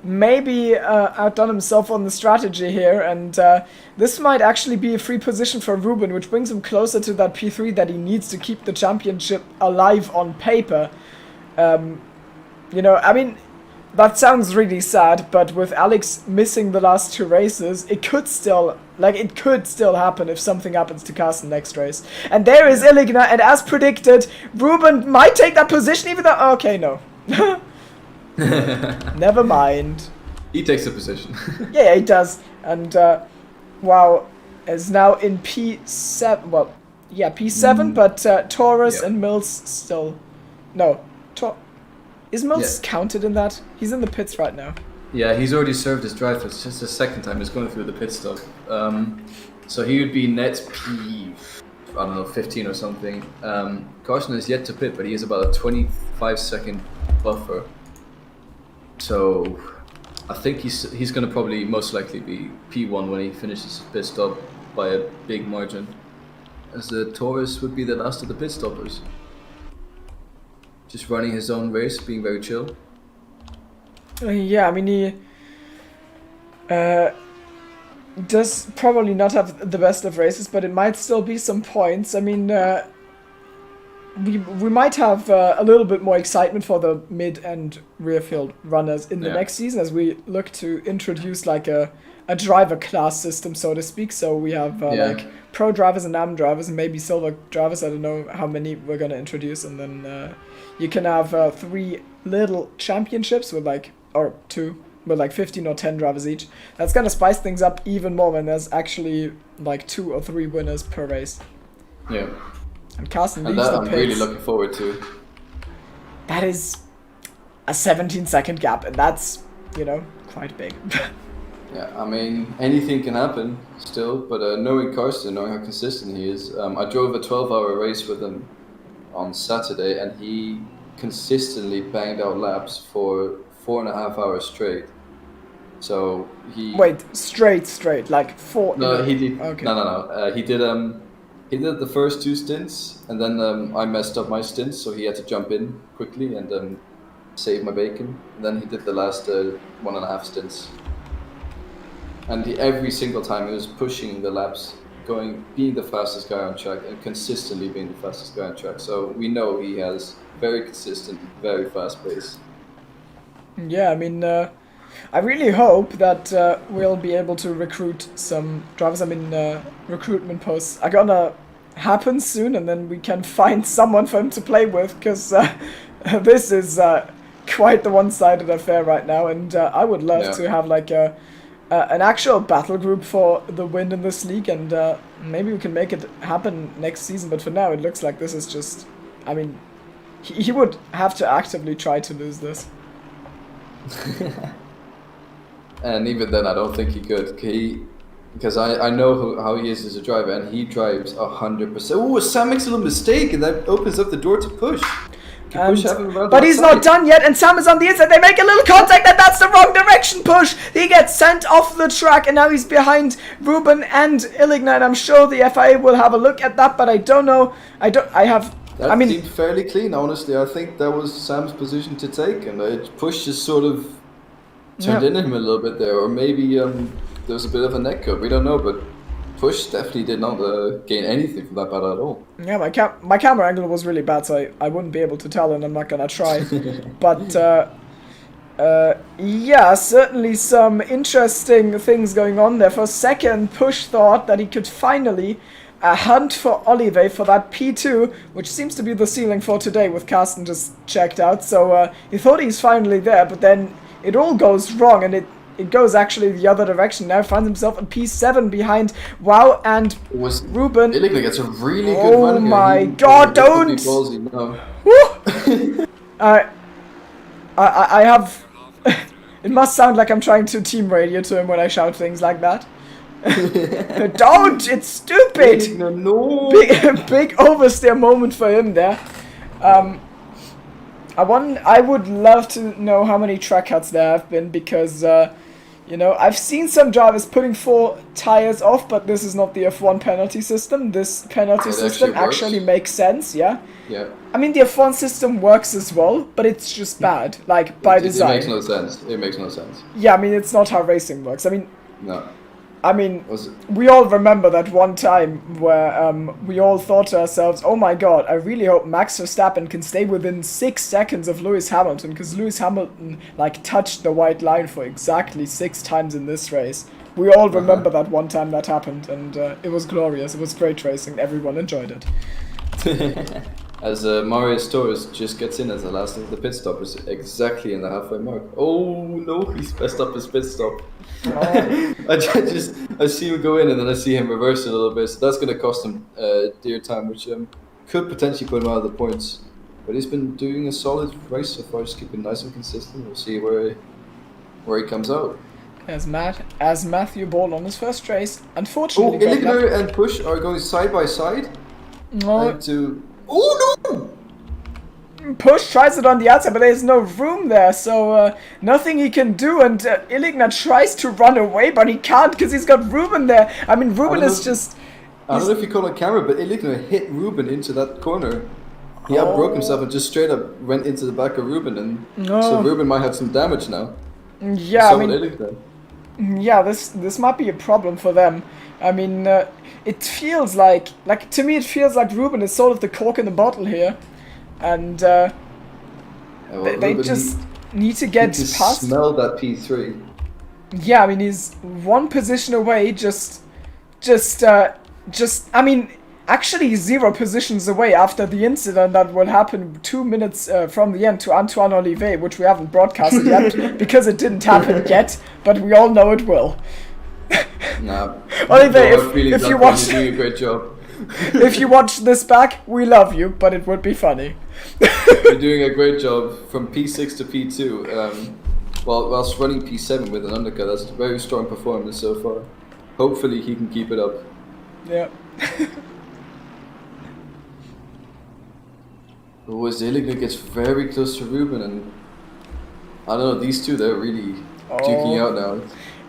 maybe outdone himself on the strategy here, and this might actually be a free position for Ruben, which brings him closer to that P3 that he needs to keep the championship alive on paper. You know, I mean, that sounds really sad, but with Alex missing the last 2 races, it could still happen if something happens to Carsten next race. And there is Illigna, and as predicted, Ruben might take that position even though... Okay, no. Never mind. He takes the position. Yeah, he does. And Wow is now in P7. Well, yeah, P7, but Taurus and Mills still... No. Is Mills counted in that? He's in the pits right now. Yeah, he's already served his drive. It's just the second time he's going through the pit stop. So he would be net P, I don't know, 15 or something. Carsten is yet to pit, but he has about a 25-second buffer. So I think he's going to probably most likely be P1 when he finishes his pit stop by a big margin. As the Taurus would be the last of the pit stoppers. Just running his own race, being very chill. Yeah, I mean, he does probably not have the best of races, but it might still be some points. I mean, we might have a little bit more excitement for the mid and rear field runners in the next season as we look to introduce like a driver class system, so to speak. So we have like pro drivers and AM drivers and maybe silver drivers. I don't know how many we're gonna introduce, and then you can have 3 little championships with like, or 2 with like 15 or 10 drivers each. That's gonna spice things up even more when there's actually like 2 or 3 winners per race. Yeah. And Carsten and leaves that the I'm pits. really looking forward to. That is a 17-second gap, and that's, you know, quite big. Yeah, I mean, anything can happen still, but knowing Carsten, knowing how consistent he is, I drove a 12-hour race with him on Saturday, and he consistently banged out laps for 4.5 hours straight. So he... Wait, straight, like 4... No, he did... Okay. No. He did the first 2 stints, and then I messed up my stints, so he had to jump in quickly and save my bacon. And then he did the last 1.5 stints. And every single time he was pushing the laps being the fastest guy on track and consistently being the fastest guy on track. So we know he has very consistent, very fast pace. Yeah, I mean, I really hope that we'll be able to recruit some drivers. I mean, recruitment posts are gonna happen soon, and then we can find someone for him to play with, because this is quite the one-sided affair right now, and I would love to have like an actual battle group for the win in this league, and maybe we can make it happen next season. But for now, it looks like this is just, I mean, he would have to actively try to lose this. And even then, I don't think he could. Because I know how he is as a driver, and he drives 100%. Oh, Sam makes a little mistake, and that opens up the door to Push. But he's not done yet, and Sam is on the inside. They make a little contact, and that's the wrong direction. Push. He gets sent off the track, and now he's behind Ruben and Illigna. And I'm sure the FIA will have a look at that, but I don't know. That seemed fairly clean, honestly. I think that was Sam's position to take, and Push just sort of turned in him a little bit there, or maybe there was a bit of a neck cut. We don't know, but Push definitely did not gain anything from that battle at all. Yeah, my camera angle was really bad, so I wouldn't be able to tell, and I'm not gonna try. But yeah, certainly some interesting things going on there. For a second, Push thought that he could finally hunt for Olive for that P2, which seems to be the ceiling for today, with Carsten just checked out. So he thought he's finally there, but then it all goes wrong, and it goes actually the other direction. Now finds himself in P7 behind Wow and Ruben. Illigna gets a really good run here. Oh my god, don't! I have... It must sound like I'm trying to team radio to him when I shout things like that. Don't! It's stupid! Illigna, no! Big oversteer moment for him there. I would love to know how many track cuts there have been, because you know, I've seen some drivers putting 4 tires off, but this is not the F1 penalty system. This penalty system actually makes sense, yeah? Yeah. I mean, the F1 system works as well, but it's just bad, like, by design. It makes no sense. It makes no sense. Yeah, I mean, it's not how racing works. I mean... No. I mean, we all remember that one time where we all thought to ourselves, oh my god, I really hope Max Verstappen can stay within 6 seconds of Lewis Hamilton, because Lewis Hamilton, like, touched the white line for exactly 6 times in this race. We all remember that one time that happened, and it was glorious. It was great racing. Everyone enjoyed it. As Marius Torres just gets in as the last of the pit stoppers, exactly in the halfway mark. Oh no, he's messed up his pit stop. Oh. I see him go in, and then I see him reverse it a little bit, so that's going to cost him dear time, which could potentially put him out of the points. But he's been doing a solid race so far, just keeping nice and consistent. We'll see where he comes out. As Matthew Ball on his first race, unfortunately. Oh, Illigna and Push are going side by side. No. Oh no! Push tries it on the outside, but there's no room there, so nothing he can do, and Illigna tries to run away, but he can't because he's got Ruben there. I mean, Ruben is just... I don't know if you call it camera, but Illigna hit Ruben into that corner. He outbroke himself and just straight up went into the back of Ruben, and so Ruben might have some damage now. Yeah, I mean... Yeah, this might be a problem for them. I mean, it feels like to me it feels like Ruben is sort of the cork in the bottle here, and they just need to get past. Smell that P3. Yeah, I mean he's one position away. Just. I mean, actually 0 positions away after the incident that will happen 2 minutes from the end to Antoine Olivier, which we haven't broadcasted yet because it didn't happen yet, but we all know it will. Nah, Olivier, if you watch, you're doing a great job. If you watch this back, we love you, but it would be funny. You're doing a great job from P6 to P2, whilst running P7 with an undercut. That's a very strong performance so far. Hopefully he can keep it up. Yeah. Illigna gets very close to Ruben, and I don't know, these two, they're really duking out now.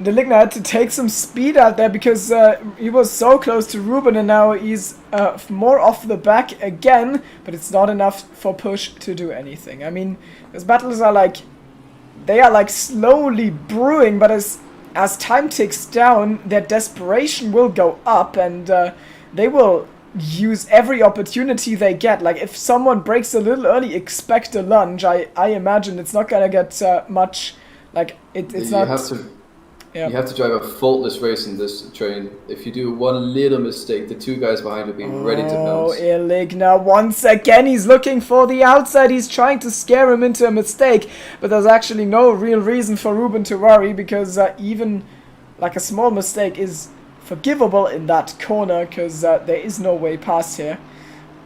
Illigna had to take some speed out there because he was so close to Ruben, and now he's more off the back again, but it's not enough for Push to do anything. I mean, these battles are like, they are like slowly brewing, but as as time ticks down, their desperation will go up, and they will use every opportunity they get. Like, if someone breaks a little early, expect a lunge. I imagine it's not gonna get much, like, it's not... You have to drive a faultless race in this train. If you do one little mistake, the two guys behind will be ready to pounce. Oh, Iligna, once again, he's looking for the outside. He's trying to scare him into a mistake. But there's actually no real reason for Ruben to worry, because even like a small mistake is forgivable in that corner, because there is no way past here.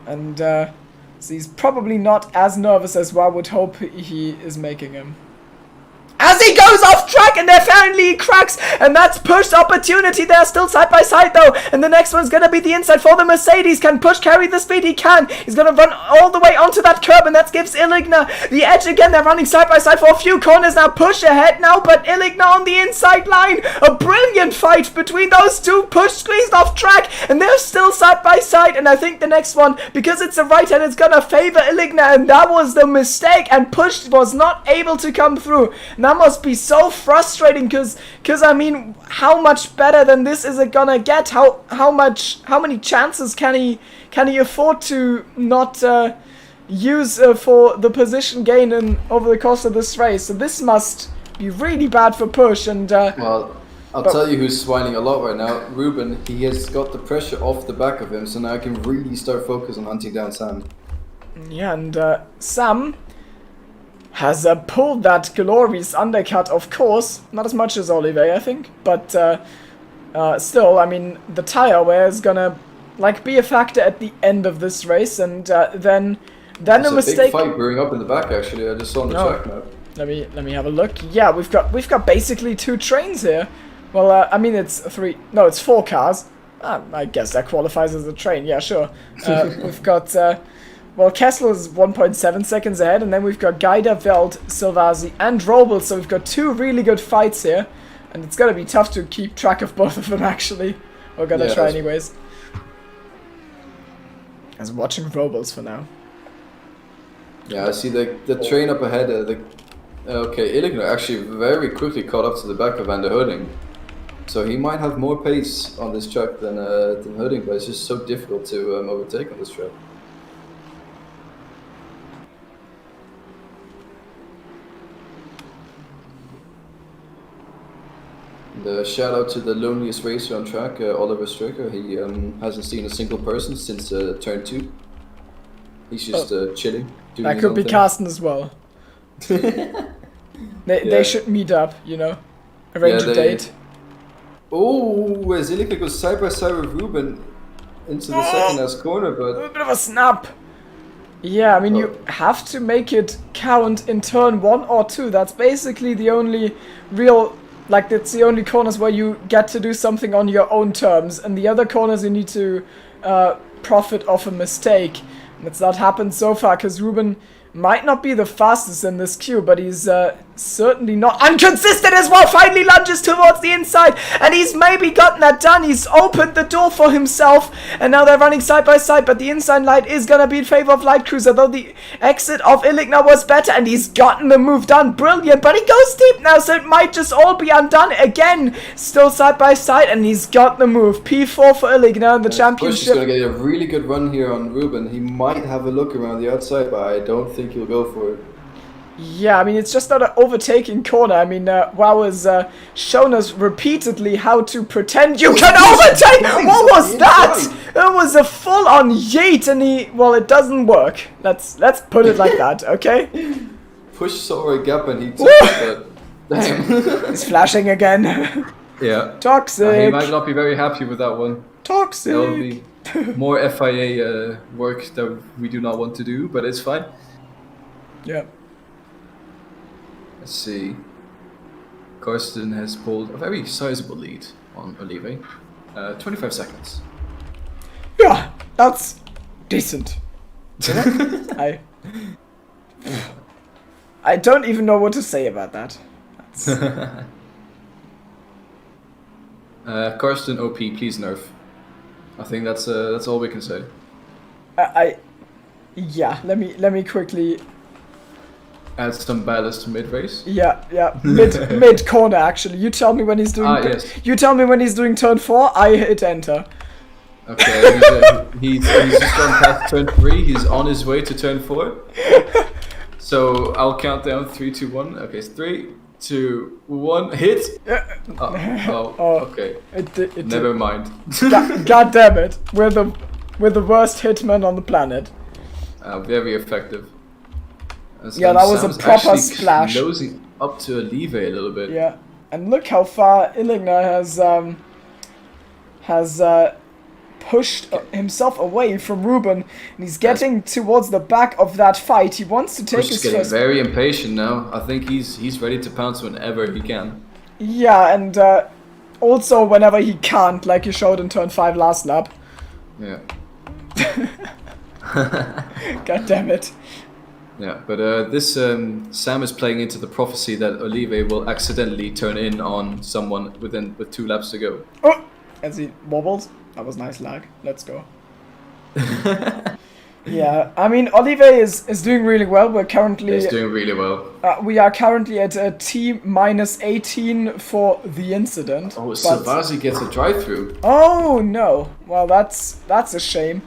And so he's probably not as nervous as one would hope he is making him. As he goes off track, and apparently he cracks, and that's pushed opportunity. They're still side by side though, and the next one's gonna be the inside for the Mercedes. Can Push carry the speed he can? He's gonna run all the way onto that curb, and that gives Iligna the edge again. They're running side by side for a few corners now. Push ahead now, but Iligna on the inside line. A brilliant fight between those two. Push squeezed off track, and they're still side by side. And I think the next one, because it's a right hand, it's gonna favor Iligna, and that was the mistake. And Push was not able to come through. That must be so frustrating, because I mean, how much better than this is it gonna get? How many chances can he afford to not use for the position gain over the course of this race? So this must be really bad for Push. And well, I'll tell you who's smiling a lot right now. Ruben, he has got the pressure off the back of him, so now I can really start focus on hunting down Sam. Yeah, and Sam has pulled that glorious undercut, of course. Not as much as Olivier, I think. But still, I mean, the tire wear is gonna like be a factor at the end of this race. And then a mistake. Big fight brewing up in the back, actually. I just saw on the track map. Let me have a look. Yeah, we've got basically two trains here. Well, I mean, it's three. No, it's four cars. I guess that qualifies as a train. Yeah, sure. We've got... well, Kessler is 1.7 seconds ahead, and then we've got Geider, Veld, Silvasi, and Robel, so we've got two really good fights here, and it's gonna be tough to keep track of both of them, actually. We're gonna try anyways. I was watching Robels for now. Yeah, I see the train up ahead. Okay, Iligna actually very quickly caught up to the back of Van der Herding. So he might have more pace on this track than Herding, but it's just so difficult to overtake on this track. And shout out to the loneliest racer on track, Oliver Stricker. He hasn't seen a single person since turn 2. He's just chilling. That could be Carsten as well. They should meet up, you know, arrange a date. Oh, Zilika goes side by side with Ruben into the second last corner, but... A bit of a snap. Yeah, I mean, you have to make it count in turn 1 or 2. That's basically the only real... Like, that's the only corners where you get to do something on your own terms. And the other corners you need to profit off a mistake. And it's not happened so far, because Ruben might not be the fastest in this queue, but he's certainly not inconsistent as well. Finally lunges towards the inside, and he's maybe gotten that done. He's opened the door for himself, and now they're running side by side, but the inside light is gonna be in favor of Light Cruiser, though the exit of Iligna was better, and he's gotten the move done. Brilliant, but he goes deep now, so it might just all be undone again. Still side by side, and he's got the move. P4 for Iligna in the championship. Push is gonna get a really good run here on Ruben. He might have a look around the outside, but I don't think he'll go for it. Yeah, I mean, it's just not an overtaking corner. I mean, WoW has shown us repeatedly how to pretend you can overtake! What was that? It was a full-on yeet, and well, it doesn't work. Let's put it like that, okay? Push saw a gap and he took it, but damn. He's flashing again. Yeah. Toxic. He might not be very happy with that one. Toxic. That'll be more FIA work that we do not want to do, but it's fine. Yeah. Let's see. Karsten has pulled a very sizable lead on Olive. 25 seconds. Yeah, that's decent. You know? I don't even know what to say about that. Karsten OP, please nerf. I think that's all we can say. Yeah, let me quickly add some ballast mid-race. Yeah, mid corner actually. You tell me when he's doing. Yes. You tell me when he's doing turn 4. I hit enter. Okay, he's just gone past turn 3. He's on his way to turn 4. So I'll count down 3, 2, 1. Okay, it's 3, 2, 1. Hit. Okay. Never mind. God damn it! We're the worst hitman on the planet. Very effective. Yeah, that was a Sam's proper actually splash. Closing up to Olive a little bit. Yeah, and look how far Illigner has pushed himself away from Ruben, and he's getting towards the back of that fight. He wants to take He's his getting first. very impatient now. I think he's ready to pounce whenever he can. Yeah, and also whenever he can't, like you showed in turn 5 last lap. Yeah. God damn it. Yeah, but this Sam is playing into the prophecy that Olive will accidentally turn in on someone with 2 laps to go. Oh! As he wobbles. That was nice lag. Let's go. Yeah, I mean, Olive is doing really well. We're currently... He's doing really well. We are currently at a T-18 for the incident. Oh, Savasi gets a drive-through. Oh, no. Well, that's a shame.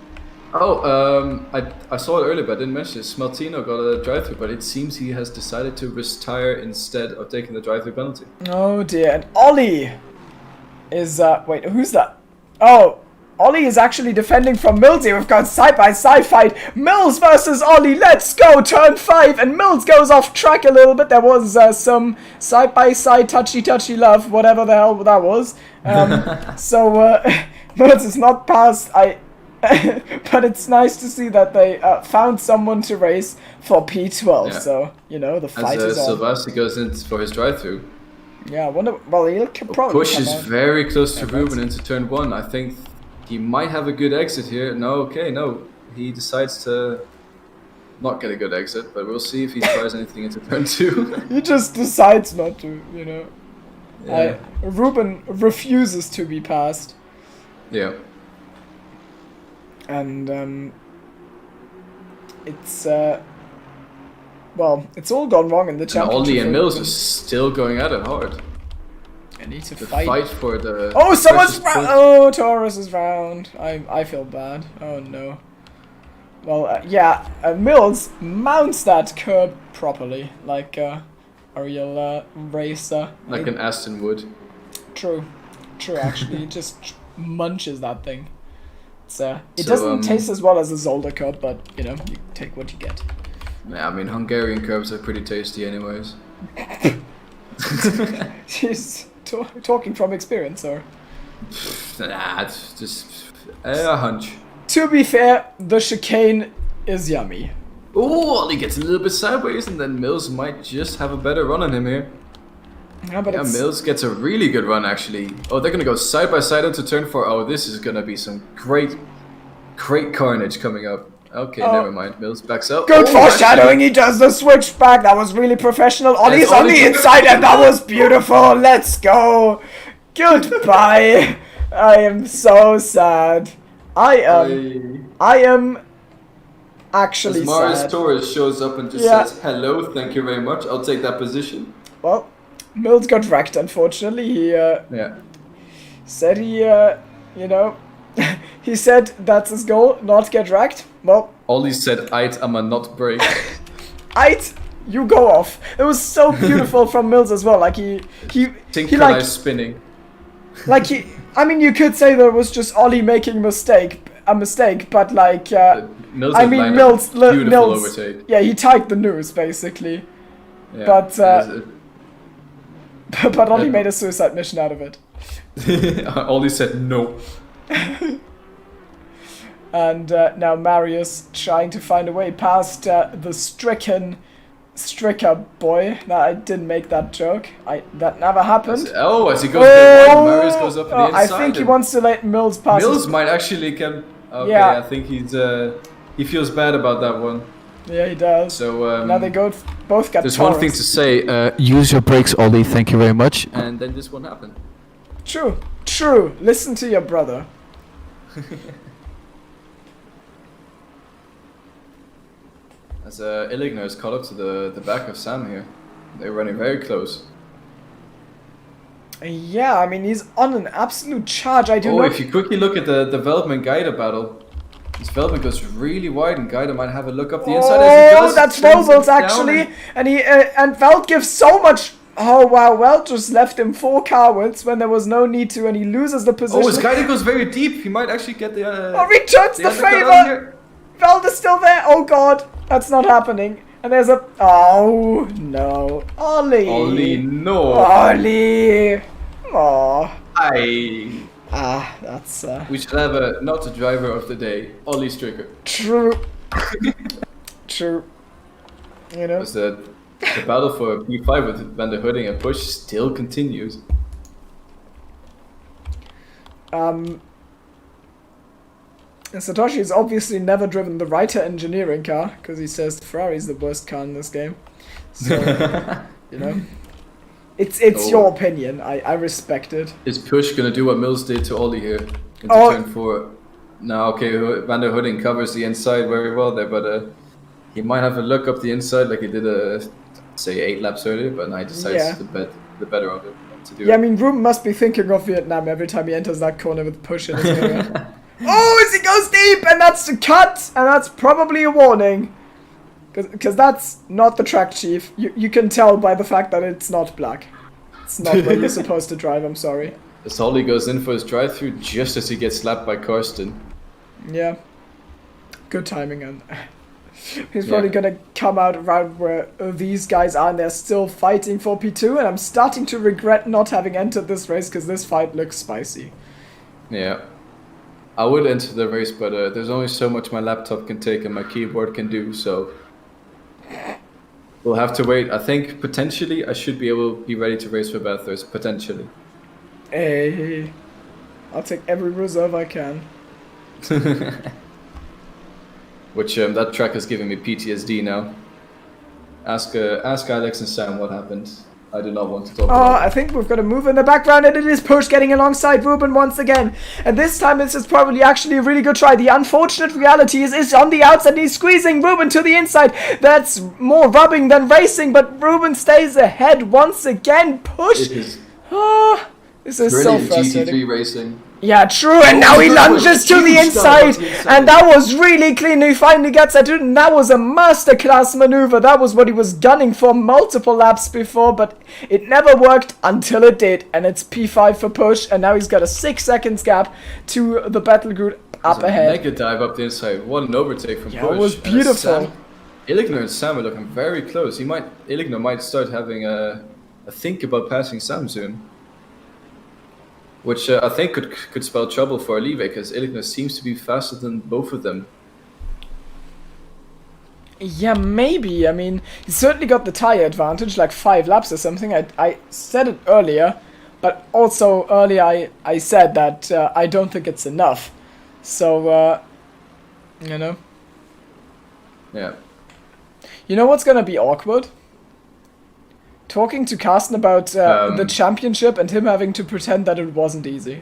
Oh, I saw it earlier, but I didn't mention it. Smeltino got a drive-through, but it seems he has decided to retire instead of taking the drive-through penalty. Oh, dear. And Ollie is... wait, who's that? Oh, Ollie is actually defending from Mills here. We've got side-by-side fight. Mills versus Ollie. Let's go. Turn 5. And Mills goes off track a little bit. There was some side-by-side touchy love, whatever the hell that was. So, Mills is not past. But it's nice to see that they found someone to race for P12. Yeah. So, you know, the fight is on. Savasi goes in for his drive-through. Yeah, I wonder... Well, he'll probably push is very close to Ruben into turn 1. I think he might have a good exit here. No. He decides to not get a good exit, but we'll see if he tries anything into turn 2. He just decides not to, you know. Yeah. Ruben refuses to be passed. Yeah. And, it's, well, it's all gone wrong in the championship. And Ollie and Mills are still going at it hard. I need to fight for the... Oh, someone's round! Oh, Taurus is round. I feel bad. Oh, no. Well, yeah, Mills mounts that curb properly, like a real racer. Like an Aston would. True, actually. He just munches that thing. It doesn't taste as well as a Zolder curb, but, you know, you take what you get. Yeah, I mean, Hungarian curbs are pretty tasty anyways. She's talking from experience, or? Nah, it's just a hunch. To be fair, the chicane is yummy. Oh, Ollie gets a little bit sideways, and then Mills might just have a better run on him here. Yeah, but Mills gets a really good run, actually. Oh, they're going to go side by side into turn 4. Oh, this is going to be some great carnage coming up. Okay, never mind. Mills backs up. Good foreshadowing. He does the switch back. That was really professional. Ollie's on the inside, and that was beautiful. Let's go. Goodbye. I am so sad. I am actually sad. Marius Torres shows up and just says, "Hello, thank you very much. I'll take that position." Well, Mills got wrecked. Unfortunately, he said he you know. He said that's his goal, not get wrecked. Well, Ollie said, I'ma not break. You go off. It was so beautiful from Mills as well. Like he synchronized spinning. Like I mean, you could say there was just Ollie making a mistake, but like Mills overtake. Yeah, he tied the noose basically. Yeah, but Ollie made a suicide mission out of it. Ollie said no. And now Marius trying to find a way past the Stricker boy. No, I didn't make that joke. That never happened. As he goes Marius goes up the inside. I think he wants to let Mills pass. Mills might actually come. Okay, yeah. I think he feels bad about that one. Yeah, he does. So now they both get. There's one thing to say. Use your brakes, Ollie. Thank you very much. And then this won't happen. True. Listen to your brother. As Illigner is caught up to the back of Sam here. They're running very close. Yeah, I mean, he's on an absolute charge. I do not... if you quickly look at the development Guida battle, this development goes really wide, and Guida might have a look up the inside as he does. That's Robles actually, and Veld gives so much. Oh wow, Veld just left him 4 car widths when there was no need to, and he loses the position. Oh, his Guida goes very deep. He might actually get the. Returns the favor. Veld is still there. Oh god, that's not happening. And there's a... Oh, no. Ollie. Ollie, no. Ollie. Aww. That's... We should have not a driver of the day. Ollie Stricker. True. True. You know? The battle for P5 with Van der Hooding and Push still continues. Satoshi has obviously never driven the Reiter engineering car, because he says Ferrari's the worst car in this game. So, you know, it's your opinion. I respect it. Is Push gonna do what Mills did to Ollie here into turn 4? Now, okay, Van der Hooding covers the inside very well there, but he might have a look up the inside like he did, say, 8 laps earlier, but now he decides to bet the better of it to do it. I mean, Ruben must be thinking of Vietnam every time he enters that corner with Push in his mirror. Oh, as he goes deep, and that's the cut, and that's probably a warning. Because that's not the track chief. You can tell by the fact that it's not black. It's not where you're supposed to drive, I'm sorry. As Ollie goes in for his drive-through just as he gets slapped by Karsten. Yeah. Good timing, and he's probably gonna come out around where these guys are, and they're still fighting for P2, and I'm starting to regret not having entered this race, because this fight looks spicy. Yeah. I would enter the race, but there's only so much my laptop can take and my keyboard can do, so we'll have to wait. I think potentially I should be able to be ready to race for Bathurst, potentially. Hey, I'll take every reserve I can. Which that track is giving me PTSD now. Ask Alex and Sam what happened. I do not want to talk about it. I think we've got a move in the background, and it is Push getting alongside Ruben once again. And this time this is probably actually a really good try. The unfortunate reality is on the outside, and he's squeezing Ruben to the inside. That's more rubbing than racing, but Ruben stays ahead once again. Push. This is so frustrating. GT3 racing. Yeah, true, and now he lunges to the inside, and that was really clean. He finally gets that, and that was a masterclass maneuver. That was what he was gunning for multiple laps before, but it never worked until it did, and it's P5 for Push, and now he's got a 6 seconds gap to the battle group up ahead. Mega dive up the inside, what an overtake from Push. It was beautiful. Illigner and Sam are looking very close. Illigner might start having a think about passing Sam soon. Which I think could spell trouble for Olive, because Illigner seems to be faster than both of them. Yeah, maybe. I mean, he certainly got the tire advantage, like 5 laps or something. I said it earlier, but also earlier I said that I don't think it's enough. So, you know. Yeah. You know what's gonna be awkward? Talking to Carsten about the championship and him having to pretend that it wasn't easy.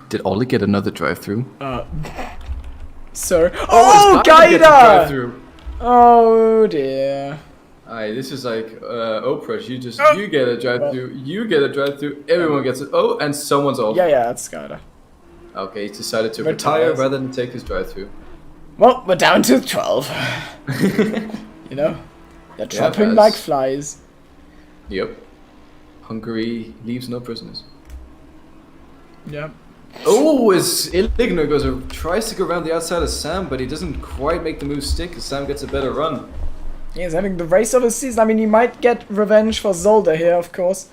Did Ollie get another drive-through? Sir. Oh, Gaida! Oh dear. Aye, this is like Oprah. You get a drive-through, you get a drive-through, everyone gets it. Oh, and someone's off. Yeah, that's Gaida. Okay, he decided to retire rather than take his drive-through. Well, we're down to 12. You know? They're trapping like flies. Yep. Hungary leaves no prisoners. Yep. Oh, as Illigner tries to go around the outside of Sam, but he doesn't quite make the move stick, as Sam gets a better run. He's having the race of his season. I mean, he might get revenge for Zolder here, of course.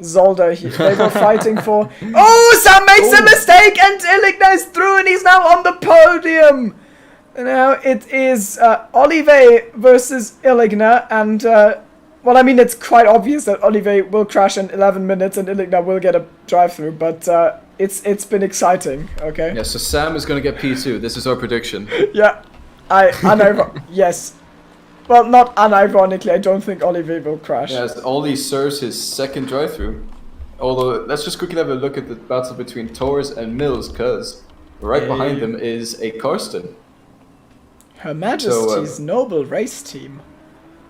Zolder, they were fighting for... Oh, Sam makes a mistake, and Illigner is through, and he's now on the podium! Now it is Olive versus Illigner, and well, I mean, it's quite obvious that Olive will crash in 11 minutes and Illigner will get a drive-through, but it's been exciting. Okay. Yeah. So Sam is going to get P2. This is our prediction. Yeah, yes. Well, not unironically, I don't think Olive will crash. Yes, Ollie serves his second drive-through. Although, let's just quickly have a look at the battle between Torres and Mills, because right behind them is a Karsten. Her Majesty's noble race team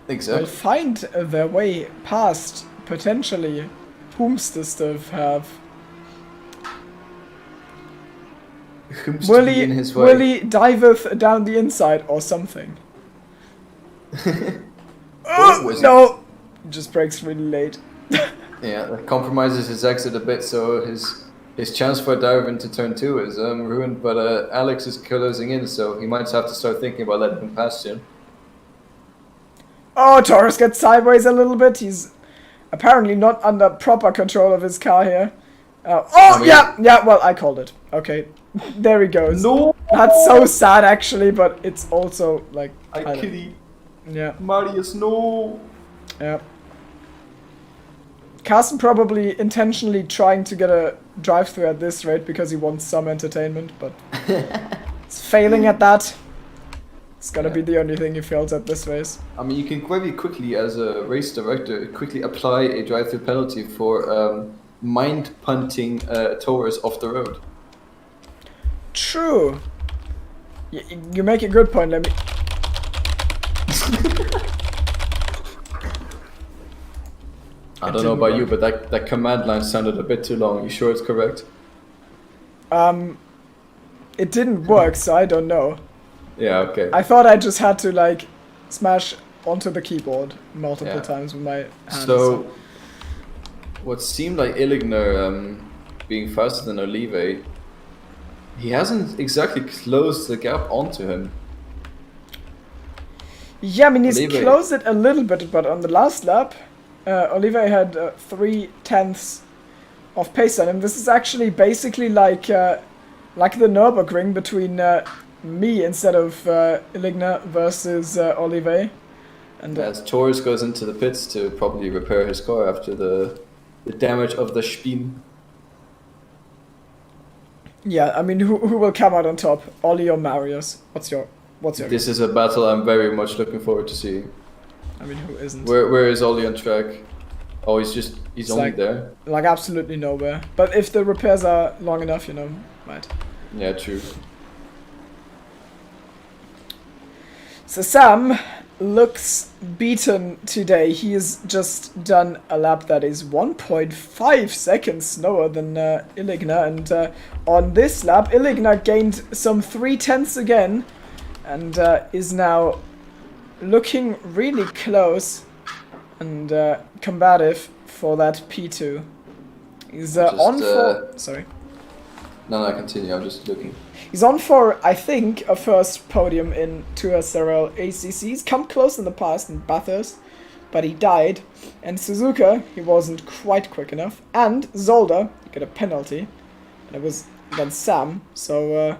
Exactly. will find their way past, potentially, whomst have. Whom's Will to be he, in his way? will he diveth down the inside or something? Oh, was it? no! Just breaks really late. Yeah, that compromises his exit a bit, so his chance for a dive into turn 2 is ruined. But Alex is closing in, so he might have to start thinking about letting him past him. Oh, Taurus gets sideways a little bit. He's apparently not under proper control of his car here. Yeah, well, I called it. Okay, there he goes. No! That's so sad, actually, but it's also, like... I kitty. Yeah. Marius, no! Yeah. Carsten probably intentionally trying to get a drive-through at this rate because he wants some entertainment, but it's failing at that. It's gonna be the only thing he fails at this race. I mean, you can very quickly, as a race director, quickly apply a drive-through penalty for mind-punting Taurus off the road. True. You make a good point, let me... I don't know about you, but that command line sounded a bit too long. You sure it's correct? It didn't work, so I don't know. Yeah, okay. I thought I just had to, like, smash onto the keyboard multiple times with my hands. So, what seemed like Illigner being faster than Olive, he hasn't exactly closed the gap onto him. Yeah, I mean, he's Olive. closed it a little bit, but on the last lap, Olive had 3/10 of pace on him. This is actually basically like the Nürburgring between me instead of Illigner versus Olive. And As Taurus goes into the pits to probably repair his car after the damage of the spin. yeah, I mean, who will come out on top, Ollie or Marius? What's your This is a battle I'm very much looking forward to seeing. I mean, who isn't? Where is Ollie on track? Oh, he's only like, there. Like absolutely nowhere. But if the repairs are long enough, you know, might. Yeah, true. So Sam looks beaten today. He has just done a lap that is 1.5 seconds slower than Illigner, and on this lap, Illigner gained some 3/10 again, and is now looking really close and combative for that P2. He's on for... Sorry. No, continue. I'm just looking. He's on for, I think, a first podium in 2SRL ACC. He's come close in the past in Bathurst, but he died. And Suzuka, he wasn't quite quick enough. And Zolder, he got a penalty. And it was against Sam, so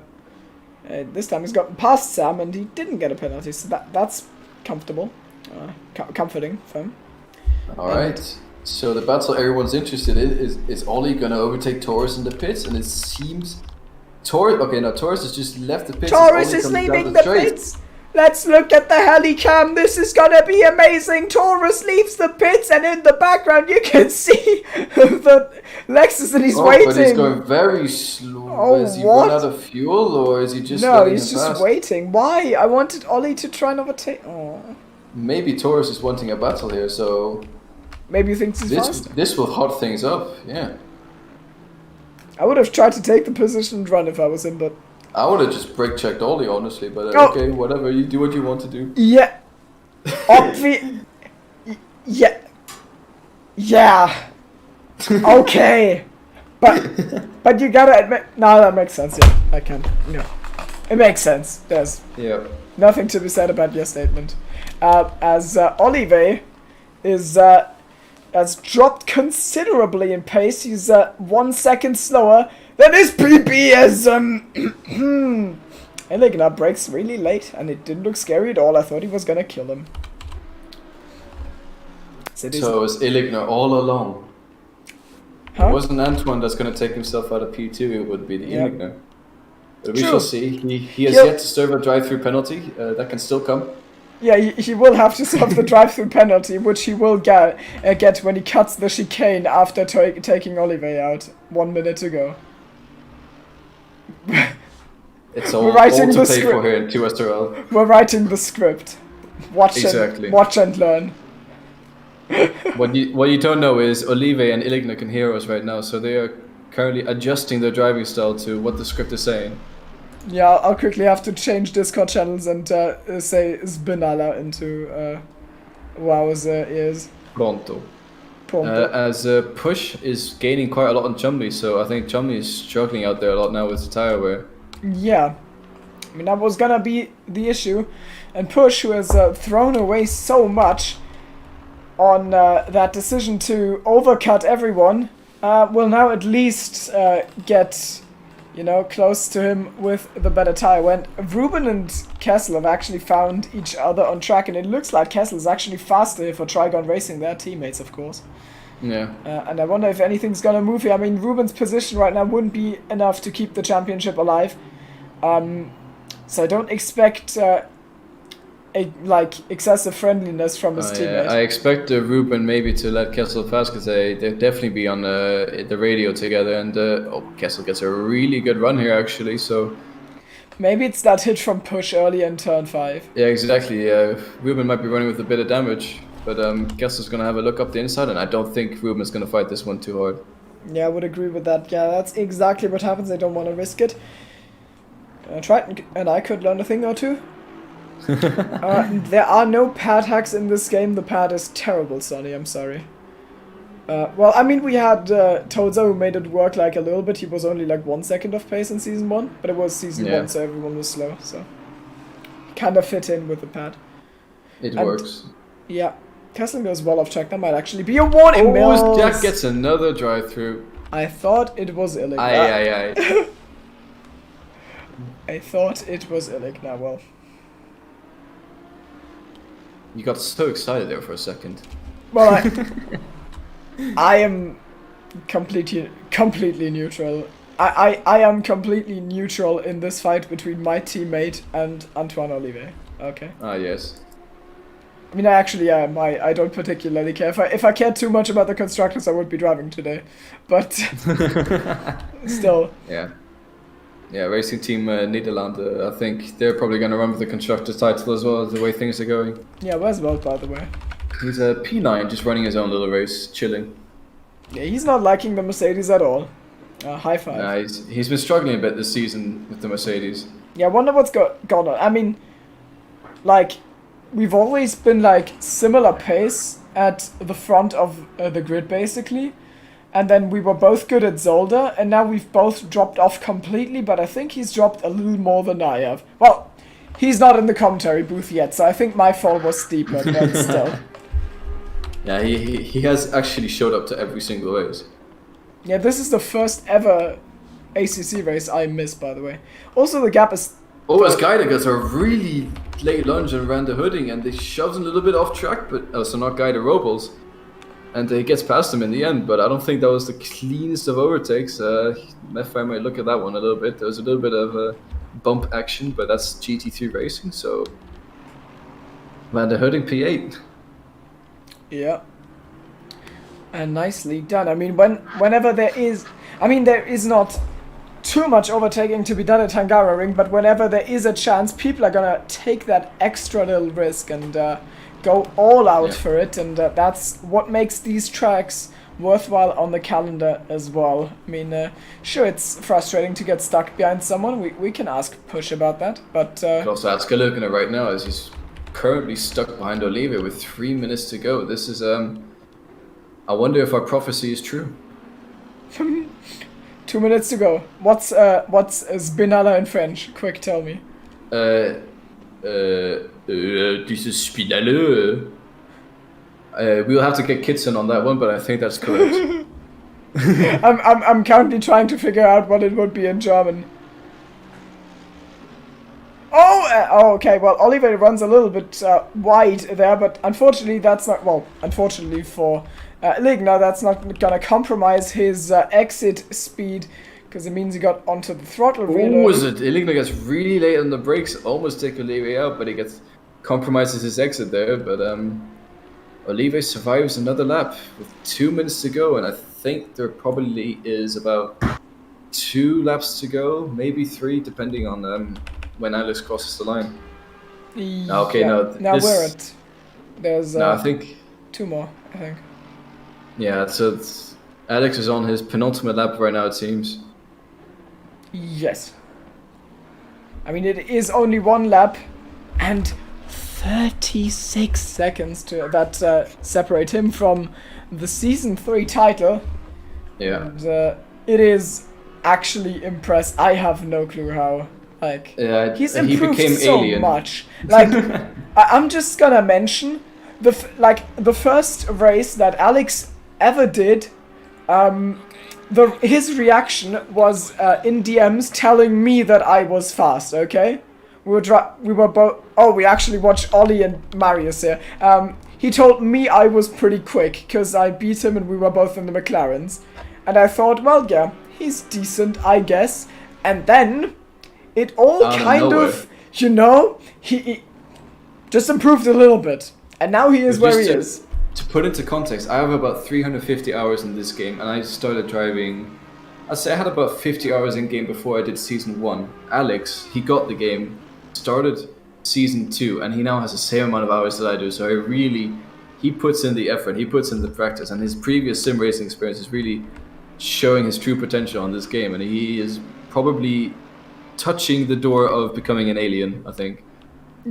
this time he's gotten past Sam and he didn't get a penalty. So that's comfortable, comforting for him. Alright, so the battle everyone's interested in is Ollie gonna overtake Taurus in the pits? And it seems... Taurus has just left the pits. Taurus is leaving the pits! Let's look at the helicam, this is gonna be amazing! Taurus leaves the pits and in the background you can see the Lexus and he's waiting! But he's going very slow. Oh, Has he what? run out of fuel or is he just No, letting he's him just pass? waiting. Why? I wanted Ollie to try and overtake... Oh. Maybe Taurus is wanting a battle here, so... Maybe he thinks he's faster. This will hot things up, yeah. I would have tried to take the position and run if I was him, but... I would have just brake checked Ollie, honestly, but okay, whatever, you do what you want to do. Yeah. Yeah. Yeah. Okay. But you gotta admit... No, that makes sense, yeah. I can, it makes sense. There's nothing to be said about your statement. As Olive is... has dropped considerably in pace. He's 1 second slower than his PB as Illigner brakes really late and it didn't look scary at all. I thought he was gonna kill him. So is Illigner all alone? Huh? It wasn't Antoine that's gonna take himself out of P2, it would be the Illigner. But we shall see. He has yet to serve a drive-through penalty. That can still come. Yeah, he will have to serve the drive-through penalty, which he will get when he cuts the chicane after taking Olive out 1 minute ago. It's all, We're writing all to the pay script. for here in 2SRL. We're writing the script. Exactly. Watch and learn. What you don't know is Olive and Iligna can hear us right now, so they are currently adjusting their driving style to what the script is saying. Yeah, I'll quickly have to change Discord channels and say Zbinala into WoW's ears. Pronto. Pronto. As Push is gaining quite a lot on Chumley, so I think Chumley is struggling out there a lot now with the tire wear. Yeah. I mean, that was gonna be the issue. And Push, who has thrown away so much on that decision to overcut everyone, will now at least get, you know, close to him with the better tire. When Ruben and Kessel have actually found each other on track, and it looks like Kessel is actually faster here for Trigon Racing, their teammates, of course. Yeah. And I wonder if anything's gonna move here. I mean, Ruben's position right now wouldn't be enough to keep the championship alive. So I don't expect excessive friendliness from his teammate. I expect Ruben maybe to let Kessel pass because they'll definitely be on the radio together. And Kessel gets a really good run here actually. So maybe it's that hit from Push early in turn 5. yeah, exactly. Ruben might be running with a bit of damage, but Kessel's gonna have a look up the inside, and I don't think Ruben's gonna fight this one too hard. Yeah, I would agree with that. Yeah, that's exactly what happens. They don't want to risk it. Triton and I could learn a thing or two. There are no pad hacks in this game. The pad is terrible, Sonny. I'm sorry. Well, I mean, we had Toadza who made it work like a little bit. He was only like 1 second off pace in Season 1, but it was Season 1, so everyone was slow, so kind of fit in with the pad. It works. Yeah. Kessel goes well off track. That might actually be a warning. Oh, Jack gets another drive-through. I thought it was Illig. Aye. I thought it was Illig. Now, well. You got so excited there for a second. Well, I am completely neutral. I am completely neutral in this fight between my teammate and Antoine Olivier. Okay. Ah, yes. I mean, I actually am. I don't particularly care. If I cared too much about the constructors, I would be driving today. But still. Yeah. Yeah, Racing Team Nederland, I think they're probably going to run with the constructors title as well, the way things are going. Yeah, where's Welt, by the way? He's a P9, just running his own little race, chilling. Yeah, he's not liking the Mercedes at all. High five. Nah, he's been struggling a bit this season with the Mercedes. Yeah, I wonder what's gone on. I mean, like, we've always been like similar pace at the front of the grid, basically. And then we were both good at Zolder, and now we've both dropped off completely, but I think he's dropped a little more than I have. Well, he's not in the commentary booth yet, so I think my fall was steeper, but still. Yeah, he has actually showed up to every single race. Yeah, this is the first ever ACC race I missed, by the way. Also, the gap is... Oh, as Guida gets a really late lunge and ran the hooding, and he shoves a little bit off track, but so not Guida, Robles. And he gets past him in the end, but I don't think that was the cleanest of overtakes. If I might look at that one a little bit, there was a little bit of bump action, but that's GT3 racing, so... Van der Hooding P8. Yeah. And nicely done. I mean, whenever there is... I mean, there is not too much overtaking to be done at Hungaroring, but whenever there is a chance, people are gonna take that extra little risk and go all out for it, and that's what makes these tracks worthwhile on the calendar as well. I mean, sure, it's frustrating to get stuck behind someone. We can ask Push about that, but... You can also ask Galugina right now, as he's currently stuck behind Olivier with 3 minutes to go. This is, I wonder if our prophecy is true. 2 minutes to go. What's Spinala in French? Quick, tell me. This is Spinale. We'll have to get Kitson on that one, but I think that's correct. I'm currently trying to figure out what it would be in German. Oh, okay. Well, Oliver runs a little bit wide there, but unfortunately, that's not. Well, unfortunately for Ligna, that's not gonna compromise his exit speed. Because it means he got onto the throttle really. Oh, is it? Iligna gets really late on the brakes, almost take Olivier out, but he compromises his exit there. But Olivier survives another lap with 2 minutes to go, and I think there probably is about 2 laps to go, maybe 3, depending on when Alex crosses the line. Okay, yeah. no. Now we're at. There's No, I think 2 more. I think. Yeah, so Alex is on his penultimate lap right now, it seems. Yes. I mean, it is only 1 lap, and 36 seconds to that separate him from the season 3 title. Yeah. And it is actually impressive. I have no clue how. Like, he's improved became so alien. much. Like, I'm just gonna mention the first race that Alex ever did. His reaction was in DMs telling me that I was fast. Okay, we were both. Oh, we actually watched Ollie and Marius here. He told me I was pretty quick because I beat him and we were both in the McLarens. And I thought, well, yeah, he's decent, I guess. And then it all kind of, you know, he just improved a little bit. And now he is where he is. To put into context, I have about 350 hours in this game, and I started driving. I'd say I had about 50 hours in game before I did season 1. Alex, he got the game, started season 2, and he now has the same amount of hours that I do. So he puts in the effort, he puts in the practice, and his previous sim racing experience is really showing his true potential on this game, and he is probably touching the door of becoming an alien, I think.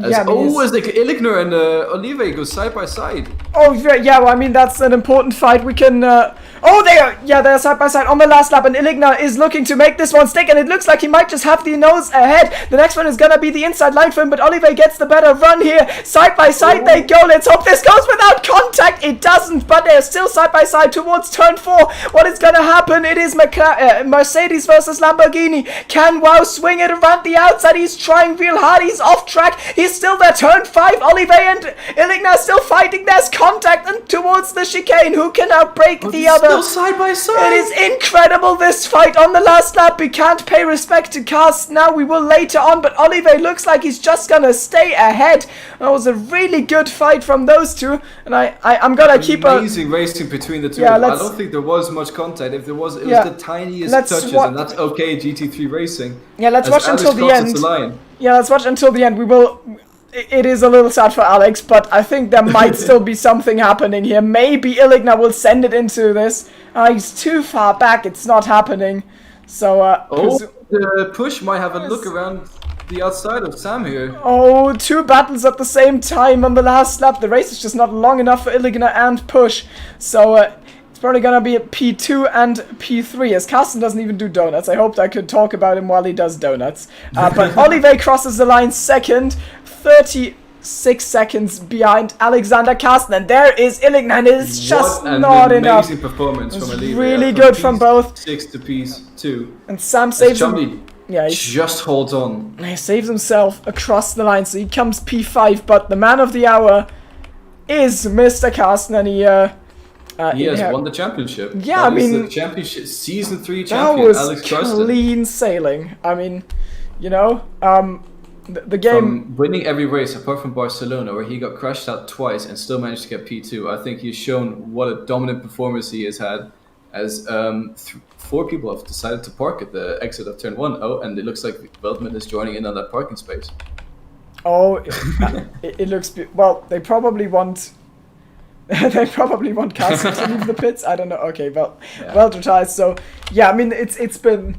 As like Ilignor and Olive go side by side. Oh yeah, well, I mean that's an important fight. We can. They're side by side on the last lap, and Ilignor is looking to make this one stick, and it looks like he might just have the nose ahead. The next one is gonna be the inside line for him, but Olive gets the better run here. Side by side they go. Let's hope this goes without contact. It doesn't, but they're still side by side towards turn 4. What is gonna happen? It is Mercedes versus Lamborghini. Can Wow swing it around the outside? He's trying real hard. He's off track. He's still there. Turn 5. Olive and Ilignor still fighting. There's contact and towards the chicane. Who can outbrake the other? Still side by side. It is incredible, this fight on the last lap. We can't pay respect to Cast now. We will later on, but Olive looks like he's just gonna stay ahead. That was a really good fight from those two, and I'm gonna keep amazing racing between the two. Yeah, I don't think there was much contact. If there was, it was the tiniest touches, and that's okay. GT3 racing. Yeah, let's watch until the end. Yeah, let's watch until the end. We will. It is a little sad for Alex, but I think there might still be something happening here. Maybe Ilignor will send it into this. He's too far back. It's not happening. So, the push might have a look around the outside of Sam here. Oh, 2 battles at the same time on the last lap. The race is just not long enough for Ilignor and Push. So, it's probably gonna be a P2 and P3, as Carsten doesn't even do donuts. I hoped I could talk about him while he does donuts. But Olive crosses the line second, 36 seconds behind Alexander Carsten, and there is Ilignor, and it's just not enough. Amazing performance from Olive. Really good from both. 6 to P2. And Sam saves him. Yeah, he just holds on. He saves himself across the line, so he comes P5, but the man of the hour is Mr. Carsten, and he has won the championship. Yeah, that is the championship, season 3 champion. That was Alex clean sailing. I mean, you know, the game. From winning every race apart from Barcelona, where he got crashed out twice and still managed to get P2. I think he's shown what a dominant performance he has had. As 4 people have decided to park at the exit of turn 1. Oh, and it looks like Veldman is joining in on that parking space. Oh, it looks well. They probably want. They probably want Carsten to leave the pits. I don't know. Okay, well retired. So yeah, I mean it's been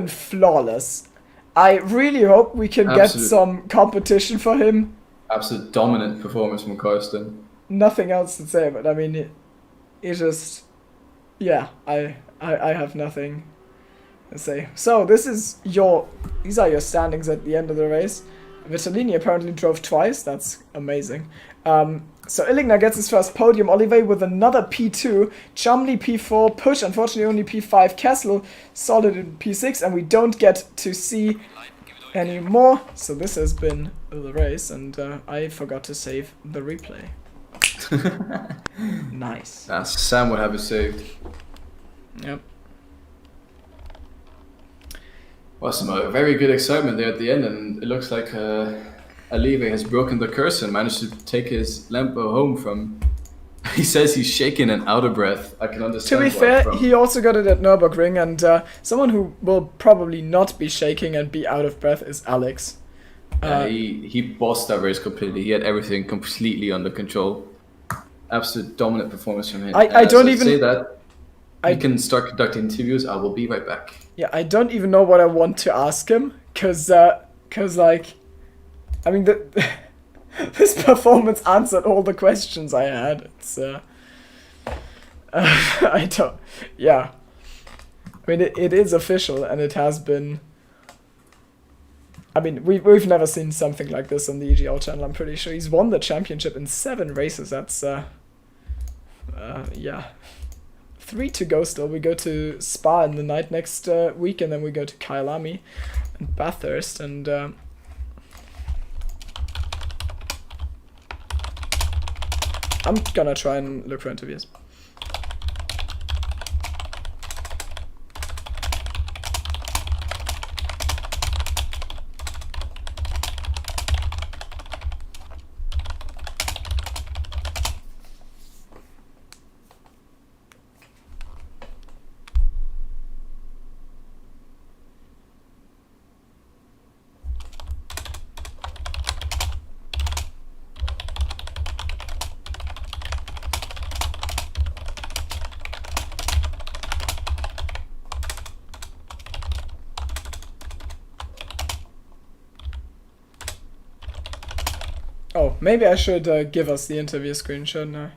flawless. I really hope we can get some competition for him. Absolute dominant performance from Carsten. Nothing else to say, but I mean it just I have nothing to say. So these are your standings at the end of the race. Vitellini apparently drove twice. That's amazing. So Ilignor gets his first podium. Olive with another P2. Chumley P4. Push, unfortunately, only P5. Kessel solid in P6. And we don't get to see any more. So this has been the race. And I forgot to save the replay. Nice. Sam would have it saved. Yep. Well, some very good excitement there at the end. And it looks like... Olive has broken the curse and managed to take his Lambo home from he says he's shaking and out of breath. I can To understand. be fair, he also got it at Nürburgring, and someone who will probably not be shaking and be out of breath is Alex. He bossed that race completely. He had everything completely under control. Absolute dominant performance from him. I don't even say that. We can start conducting interviews. I will be right back. Yeah, I don't even know what I want to ask him, cause like, I mean, this performance answered all the questions I had. It's I don't. Yeah, I mean, it is official, and it has been. I mean, we've never seen something like this on the EGL channel. I'm pretty sure he's won the championship in 7 races. That's yeah. 3 to go still. We go to Spa in the night next week, and then we go to Kyalami and Bathurst, and I'm gonna try and look for interviews. Oh, maybe I should give us the interview screenshot now.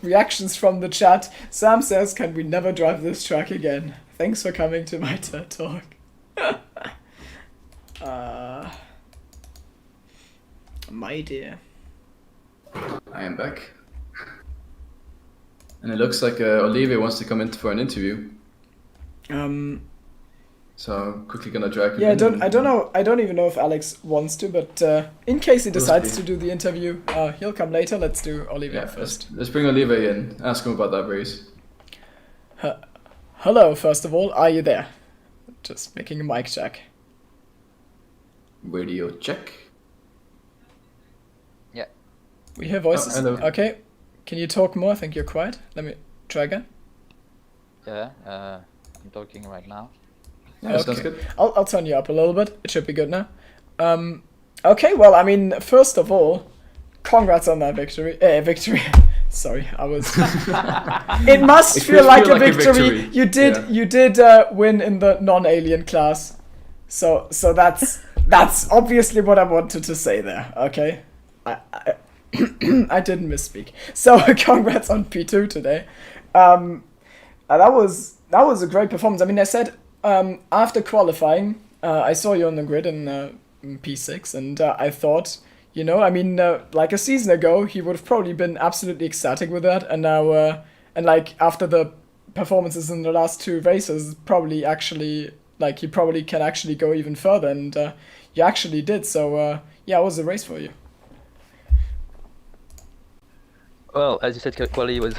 Reactions from the chat. Sam says, "Can we never drive this track again? Thanks for coming to my TED Talk." My dear. I am back. And it looks like Olivia wants to come in for an interview. So I'm quickly gonna drag him. Yeah, I don't know. I don't even know if Alex wants to, but in case he decides to do the interview, he'll come later. Let's do Olivia first. Let's bring Olivia in. Ask him about that race. Hello, first of all, are you there? Just making a mic check. Radio check. Yeah. We hear voices. Hello. Okay. Can you talk more? I think you're quiet. Let me try again. Yeah, I'm talking right now. Yeah, okay. Sounds good. I'll turn you up a little bit. It should be good now. Okay, well, I mean, first of all, congrats on that victory. Victory. Sorry, I was. It must feel like a victory. You did win in the non-alien class, so that's obviously what I wanted to say there. Okay, I didn't misspeak. So congrats on P2 today. That was a great performance. I mean, I said after qualifying, I saw you on the grid in P6, and I thought, you know, I mean, like a season ago, he would have probably been absolutely ecstatic with that, and now, and like after the performances in the last 2 races, probably actually, like he probably can actually go even further, and you actually did. So yeah, it was a race for you. Well, as you said, quality was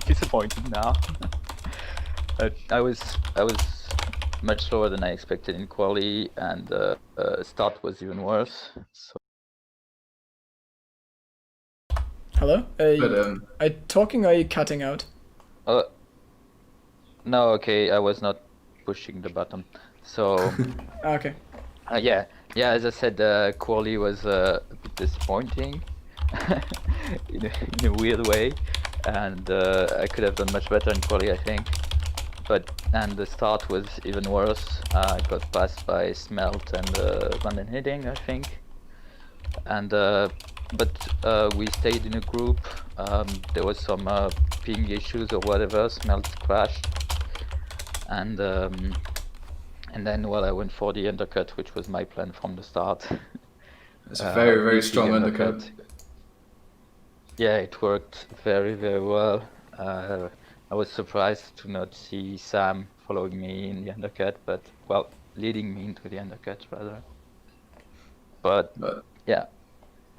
disappointing now. I was much slower than I expected in quali, and start was even worse. So. Hello? Are you talking or are you cutting out? No, okay, I was not pushing the button. So. Okay. Yeah, as I said, quali was a bit disappointing in a weird way, and I could have done much better in quali, I think. And the start was even worse. I got passed by Smelt and Van den Hidding, I think. And but we stayed in a group. There was some ping issues or whatever. Smelt crashed, and then I went for the undercut, which was my plan from the start. It's a very strong undercut. Yeah, it worked very well. I was surprised to not see Sam following me in the undercut, but well, leading me into the undercut rather. But But yeah,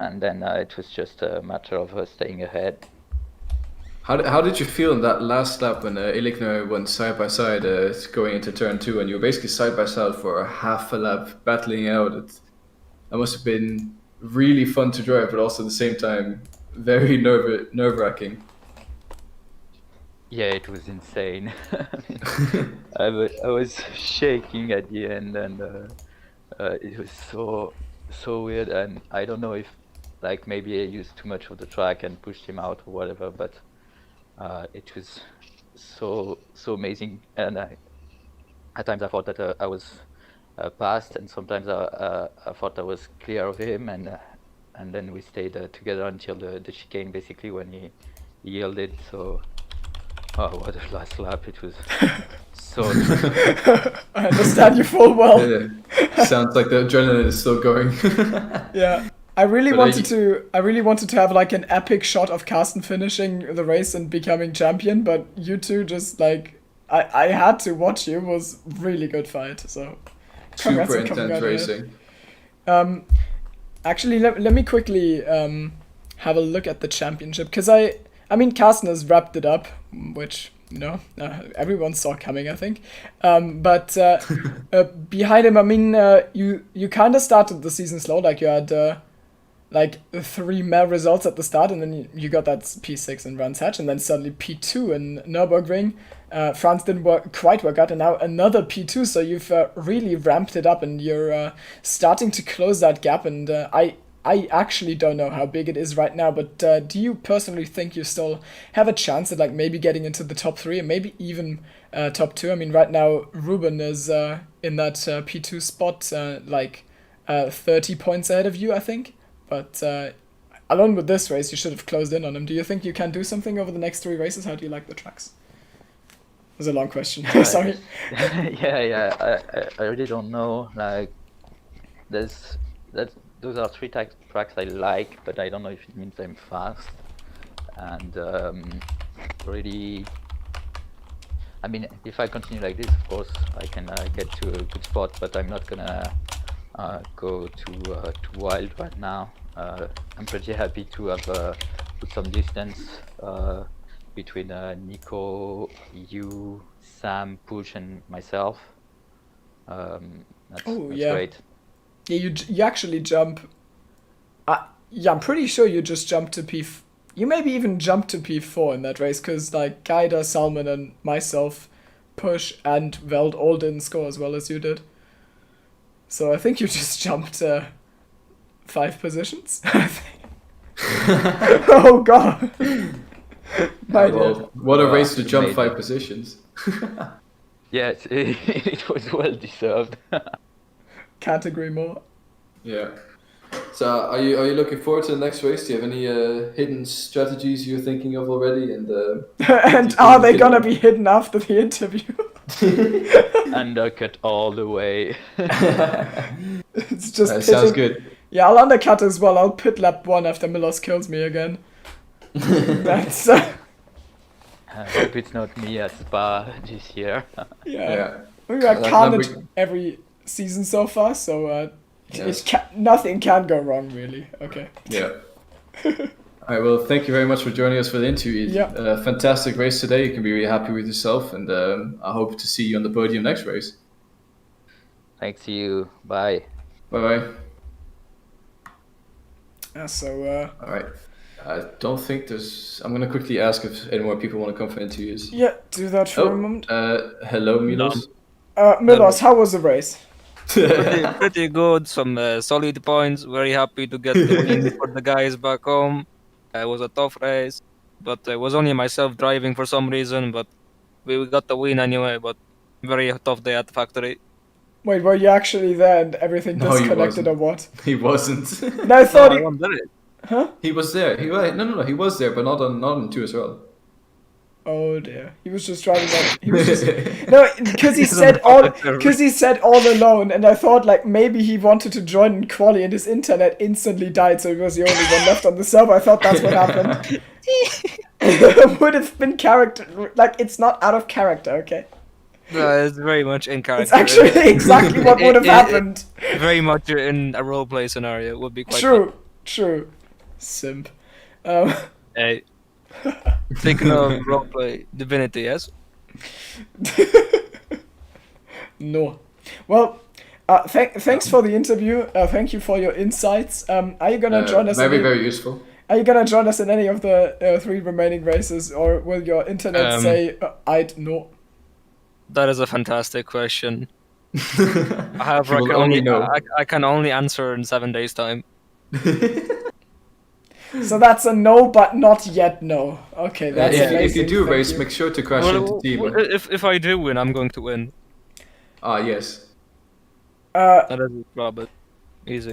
and then it was just a matter of staying ahead. how did you feel in that last lap when Ilikner went side by side going into turn 2, and you were basically side by side for a half a lap battling out? That must have been really fun to drive, but also at the same time very nerve-wracking. Yeah, it was insane. I was shaking at the end, and it was so weird. And I don't know if, like, maybe I used too much of the track and pushed him out or whatever. But it was so amazing. And at times I thought that I was past, and sometimes I thought I was clear of him. And then we stayed together until the chicane, basically, when he yielded. So. Oh, what a last lap! It was so. I understand you full well. Yeah. Sounds like the adrenaline is still going. Yeah, I really wanted to have like an epic shot of Carsten finishing the race and becoming champion, but you two just like I had to watch you. It was really good fight. So congrats Super on coming intense out racing. ahead. Actually, let me quickly have a look at the championship, because I mean, Carsten has wrapped it up, which, you know, everyone saw coming, I think. But behind him, I mean, you kind of started the season slow, like you had like 3 male results at the start, and then you got that P6 in Brands Hatch, and then suddenly P2 in Nürburgring. France didn't quite work out, and now another P2, so you've really ramped it up, and you're starting to close that gap, and I actually don't know how big it is right now, but do you personally think you still have a chance at like maybe getting into the top 3 and maybe even top 2? I mean, right now Ruben is in that P2 spot, like 30 points ahead of you, I think. But along with this race, you should have closed in on him. Do you think you can do something over the next 3 races? How do you like the tracks? It was a long question. Sorry. Yeah. I really don't know. Like, those are 3 tracks I like, but I don't know if it means I'm fast. And really, I mean, if I continue like this, of course, I can get to a good spot, but I'm not gonna go too wild right now. I'm pretty happy to have put some distance between Nico, you, Sam, Push, and myself. That's great. Yeah, you actually jump. Yeah, I'm pretty sure you just jumped to P. You maybe even jumped to P4 in that race, because like Gaida, Salman, and myself, Push, and Veld all didn't score as well as you did. So I think you just jumped 5 positions. I think. Oh god. What a race to jump 5 positions. Yeah, it was well deserved. Can't agree more. Yeah. So are you looking forward to the next race? Do you have any hidden strategies you're thinking of already? And and are they gonna be hidden after the interview? Undercut all the way. It's just that sounds good. Yeah, I'll undercut as well. I'll pit lap 1 after Milos kills me again. That's. I hope it's not me at Spa this year. Yeah. Maybe I carnage every season so far, so nothing can go wrong, really. Okay. Yeah. All right, well, thank you very much for joining us for the interview. Yeah. Fantastic race today. You can be really happy with yourself, and I hope to see you on the podium next race. Thanks to you. Bye. Bye-bye. Yeah, so... All right. I don't think there's... I'm going to quickly ask if any more people want to come for interviews. Yeah, do that for a moment. Hello, Milos. Milos, how was the race? Pretty good, some solid points. Very happy to get the win for the guys back home. It was a tough race, but it was only myself driving for some reason, but we got the win anyway, but very tough day at the factory. Wait, were you actually there and everything disconnected or what? He wasn't. No, I thought I wasn't there. Huh? He was there. No, he was there, but not on 2SRL. Oh dear, he was just driving that. He was just no, because he said all alone, and I thought like maybe he wanted to join in quali, and his internet instantly died, so he was the only one left on the server. I thought that's what happened. It would have been character, like it's not out of character, okay? No, it's very much in character. It's actually exactly what would have happened. Very much in a roleplay scenario. It would be quite True. Simp. Hey. Thinking of roleplay, Divinity, yes? No. Well, thanks for the interview. Thank you for your insights. Are you gonna join us? Very useful. Are you gonna join us in any of the 3 remaining races, or will your internet say I'd no? That is a fantastic question. However, I can only answer in 7 days' time. So that's a no, but not yet no. Okay, that's amazing. If you do Thank race, you. make sure to crash into team. If I do win, I'm going to win. Ah, yes. That is probably easy.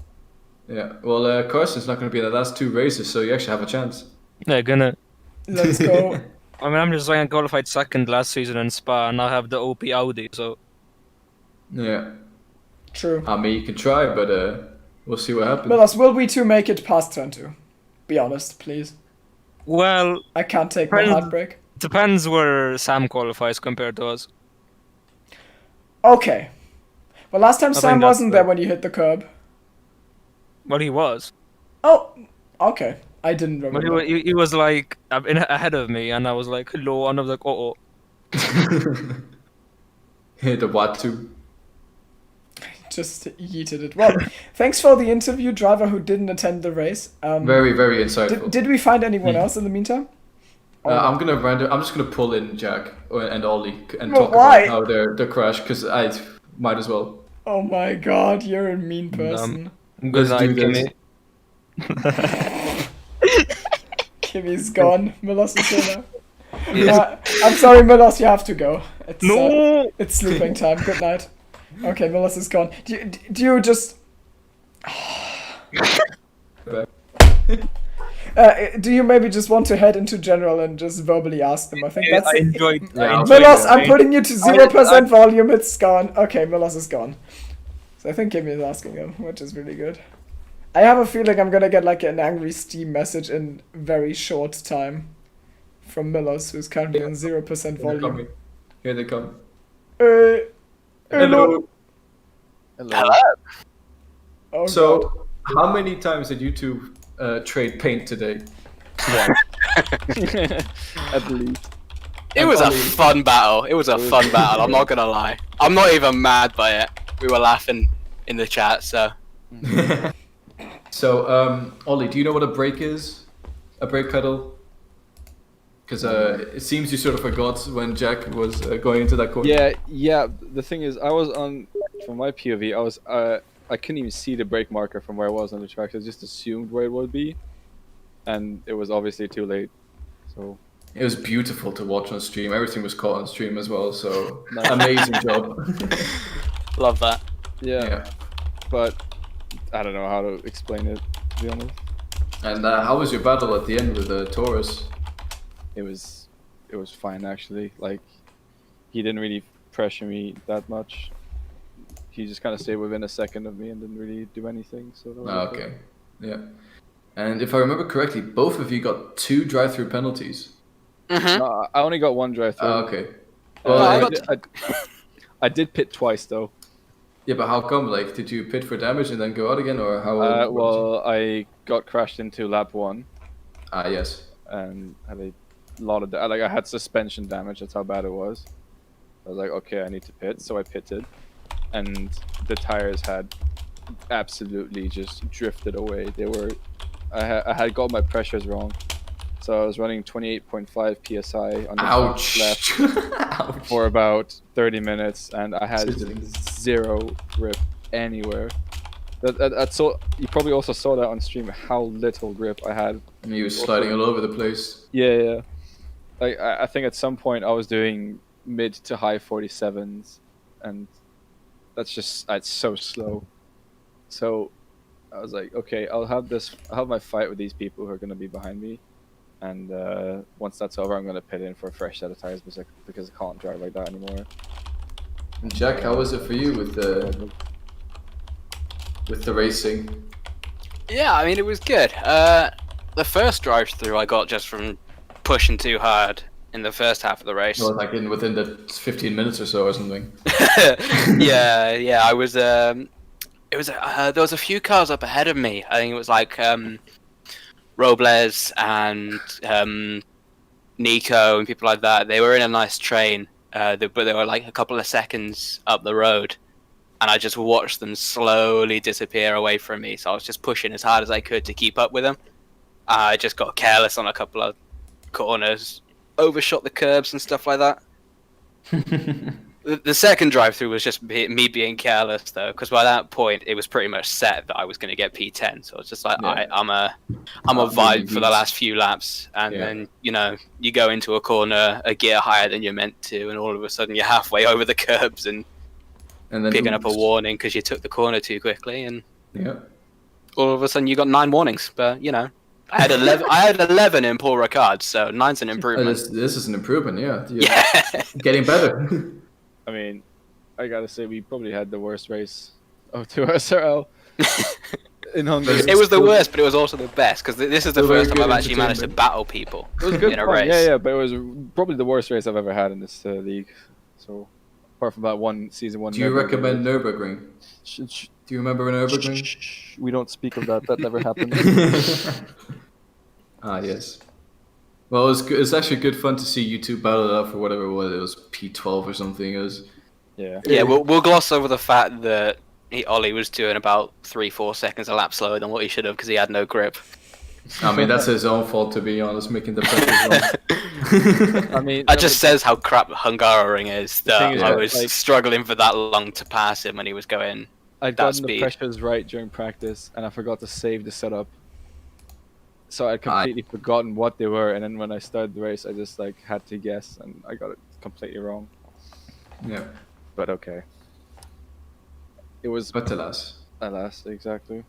Yeah. Well, Carson's not going to be in the last 2 races, so you actually have a chance. Yeah, gonna. Let's go. I mean, I'm just saying I qualified 2nd last season in Spa, and I have the OP Audi, so. Yeah. True. I mean, you can try, but we'll see what happens. Milos, will we 2 make it past turn 2? Be honest, please. Well, I can't take my heartbreak. depends where Sam qualifies compared to us. Okay. Well, last time Sam think that's wasn't there when you hit the curb. Well, he was. Oh, okay. I didn't But remember. he was like ahead of me, and I was like, hello, and I was like, oh. Hit the Watu. Just yeeted it. Well, thanks for the interview, driver who didn't attend the race. Very insightful. Did we find anyone else in the meantime? I'm just gonna pull in Jack and Ollie and Well, talk why? about how they're crashed, because I might as well. Oh my god, you're a mean person. Good Let's night, do this. Kimmy. Kimmy's gone. Milos is here now. I'm sorry, Milos, you have to go. It's sleeping time. Good night. Okay, Milos is gone. Do you just... do you maybe just want to head into general and just verbally ask them? I think that's... I enjoyed Milos, I'm putting you to 0% volume. It's gone. Okay, Milos is gone. So I think Kimmy is asking him, which is really good. I have a feeling I'm gonna get like an angry Steam message in very short time from Milos, who's currently on 0% volume. Here they come. Hello. Hello. Oh, So, God. how many times did you 2 trade paint today? At least. It was a fun battle. I'm not gonna lie. I'm not even mad by it. We were laughing in the chat, so. So, Ollie, do you know what a brake is? A brake pedal? Because it seems you sort of forgot when Jack was going into that corner. Yeah. The thing is, I was on, from my POV, I couldn't even see the brake marker from where I was on the track. I just assumed where it would be, and it was obviously too late. So It was beautiful to watch on stream. Everything was caught on stream as well. So amazing job. Love that. yeah, but I don't know how to explain it, to be honest. And how was your battle at the end with the Taurus? It was fine actually. Like, he didn't really pressure me that much. He just kind of stayed within a second of me and didn't really do anything. So that was Okay, yeah. And if I remember correctly, both of you got 2 drive-through penalties. No, I only got 1 drive through. Okay. Well, I did pit twice though. Yeah, but how come? Like, did you pit for damage and then go out again, or how? Well, I got crashed into lap 1 yes. and had a lot of I had suspension damage. That's how bad it was. I was like, okay, I need to pit, so I pitted, and the tires had absolutely just drifted away. They were, I had got my pressures wrong, so I was running 28.5 psi on the left Ouch. for about 30 minutes, and I had zero grip anywhere. That saw, you probably also saw that on stream, how little grip I had. And you were sliding all over the place. Yeah. Like, I think at some point I was doing mid to high 47s, and that's just, it's so slow. So I was like, okay, I'll have my fight with these people who are going to be behind me, and once that's over, I'm going to pit in for a fresh set of tires because I can't drive like that anymore. And Jack, how was it for you with the racing? Yeah, I mean, it was good. The first drive through I got just from pushing too hard, in the first half of the race. Well, like within the 15 minutes or so or something. yeah. I was. It was. There was a few cars up ahead of me. I think it was like Robles and Nico and people like that. They were in a nice train, but they were like a couple of seconds up the road, and I just watched them slowly disappear away from me. So I was just pushing as hard as I could to keep up with them. I just got careless on a couple of corners, overshot the curbs and stuff like that. The second drive-through was just me being careless, though, because by that point it was pretty much set that I was going to get P10. So it's just like I'm a vibe for the last few laps, and then you go into a corner a gear higher than you're meant to, and all of a sudden you're halfway over the curbs and then picking up a warning because you took the corner too quickly, and all of a sudden you got 9 warnings. But I had 11. I had 11 in Paul Ricard, so 9's an improvement. This is an improvement, yeah. Getting better. I mean, I gotta say, we probably had the worst race of 2SRL in Hungary. It was the worst, but it was also the best, because this is the first time I've actually managed to battle people in a race. Yeah, but it was probably the worst race I've ever had in this league. So, apart from that season one. Do you recommend Nürburgring? Do you remember Nürburgring? We don't speak of that. That never happened. Yes. Well, it's actually good fun to see you two battle it out for whatever it was P12 or something. It was. Yeah. We'll gloss over the fact that Ollie was doing about 3-4 seconds a lap slower than what he should have because he had no grip. I mean, that's his own fault, to be honest, making the pressure wrong. I mean, that just says how crap Hungaroring is. That I was like, struggling for that long to pass him when he was going. I'd gotten the pressures right during practice, and I forgot to save the setup. So I'd completely forgotten what they were, and then when I started the race, I just had to guess, and I got it completely wrong. Yeah. But okay. It was. But alas, exactly.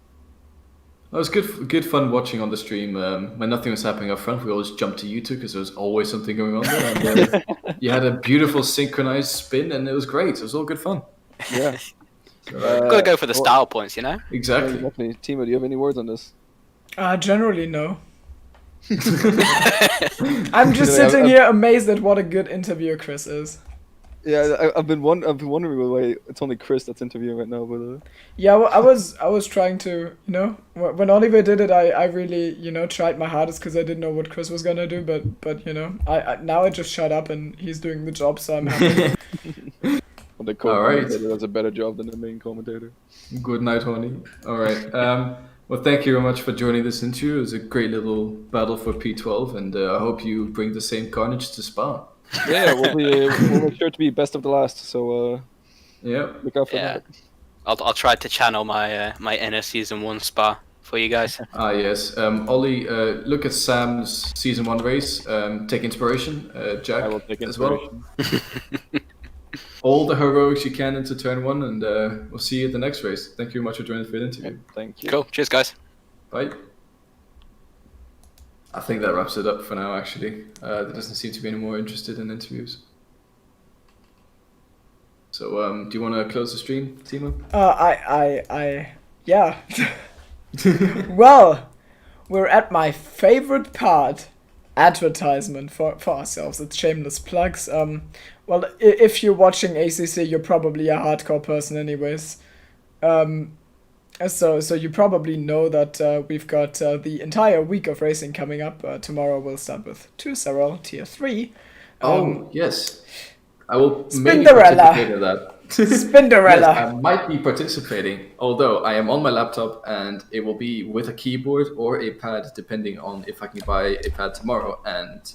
It was good fun watching on the stream. When nothing was happening up front, we always jumped to you two because there was always something going on there. And, you had a beautiful synchronized spin, and it was great. It was all good fun. Yeah. Gotta go for the style points, Exactly. Exactly. Timo, do you have any words on this? Generally, no. I'm just sitting here amazed at what a good interviewer Chris is. Yeah, I've been wondering why it's only Chris that's interviewing right now. But yeah, well, I was trying to, when Oliver did it, I really, tried my hardest because I didn't know what Chris was gonna do. But I now I just shut up and he's doing the job, so I'm happy. Well, the co-commentator does a better job than the main commentator. Good night, honey. All right. Well, thank you very much for joining this interview. It was a great little battle for P12, and I hope you bring the same carnage to Spa. Yeah, we'll make sure to be best of the last. So look out for that. I'll try to channel my inner season 1 Spa for you guys. Yes. Ollie, look at Sam's season 1 race. Take inspiration. Jack, I will take inspiration. as well. All the heroics you can into turn 1, and we'll see you at the next race. Thank you very much for joining the interview. Thank you. Cool. Cheers, guys. Bye. I think that wraps it up for now, actually. There doesn't seem to be any more interested in interviews. So, do you want to close the stream, Timo? Yeah. Well, we're at my favorite part. Advertisement for ourselves. It's shameless plugs. Well, if you're watching ACC, you're probably a hardcore person anyways. So you probably know that we've got the entire week of racing coming up. Tomorrow we'll start with 2SRL Tier 3. Yes. I will maybe Spinderella. participate in that. Spinderella. Yes, I might be participating, although I am on my laptop and it will be with a keyboard or a pad, depending on if I can buy a pad tomorrow. And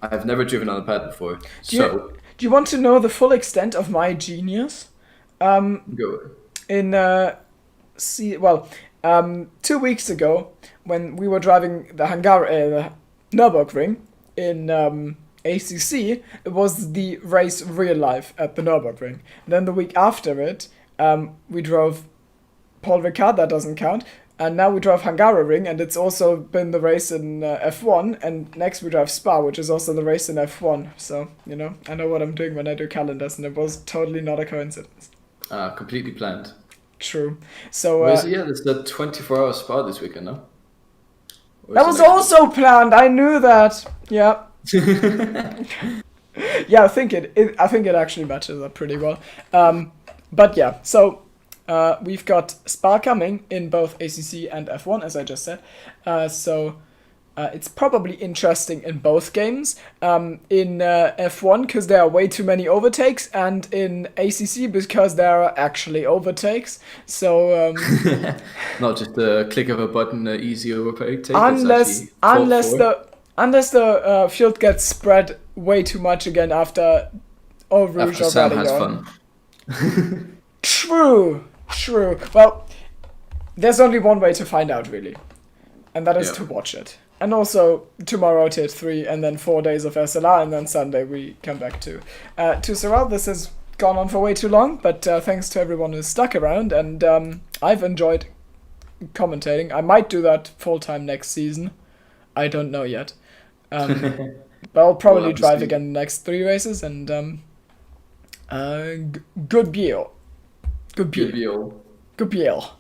I have never driven on a pad before. Do you want to know the full extent of my genius? Go. In 2 weeks ago, when we were driving the Nürburgring in ACC, it was the race real life at the Nürburgring. Then the week after it, we drove Paul Ricard, that doesn't count, and now we drove Hungaroring, and it's also been the race in F1, and next we drive Spa, which is also the race in F1. So, I know what I'm doing when I do calendars, and it was totally not a coincidence. Completely planned. True. So there's the 24-hour Spa this weekend, no? That was also planned. I knew that. Yeah. Yeah, I think it actually matches up pretty well. But yeah, so we've got Spa coming in both ACC and F1, as I just said. So it's probably interesting in both games. In F1 because there are way too many overtakes, and in ACC because there are actually overtakes. So not just a click of a button, easy overtake. unless the field gets spread way too much again after Eau Rouge after or Sam has Valley. fun. True. Well, there's only one way to find out, really, and that is to watch it. And also, tomorrow Tier 3, and then 4 days of SLR, and then Sunday we come back to 2SRL. This has gone on for way too long, but thanks to everyone who's stuck around, and I've enjoyed commentating. I might do that full-time next season. I don't know yet. But I'll probably drive again the next 3 races, and good deal. Good deal.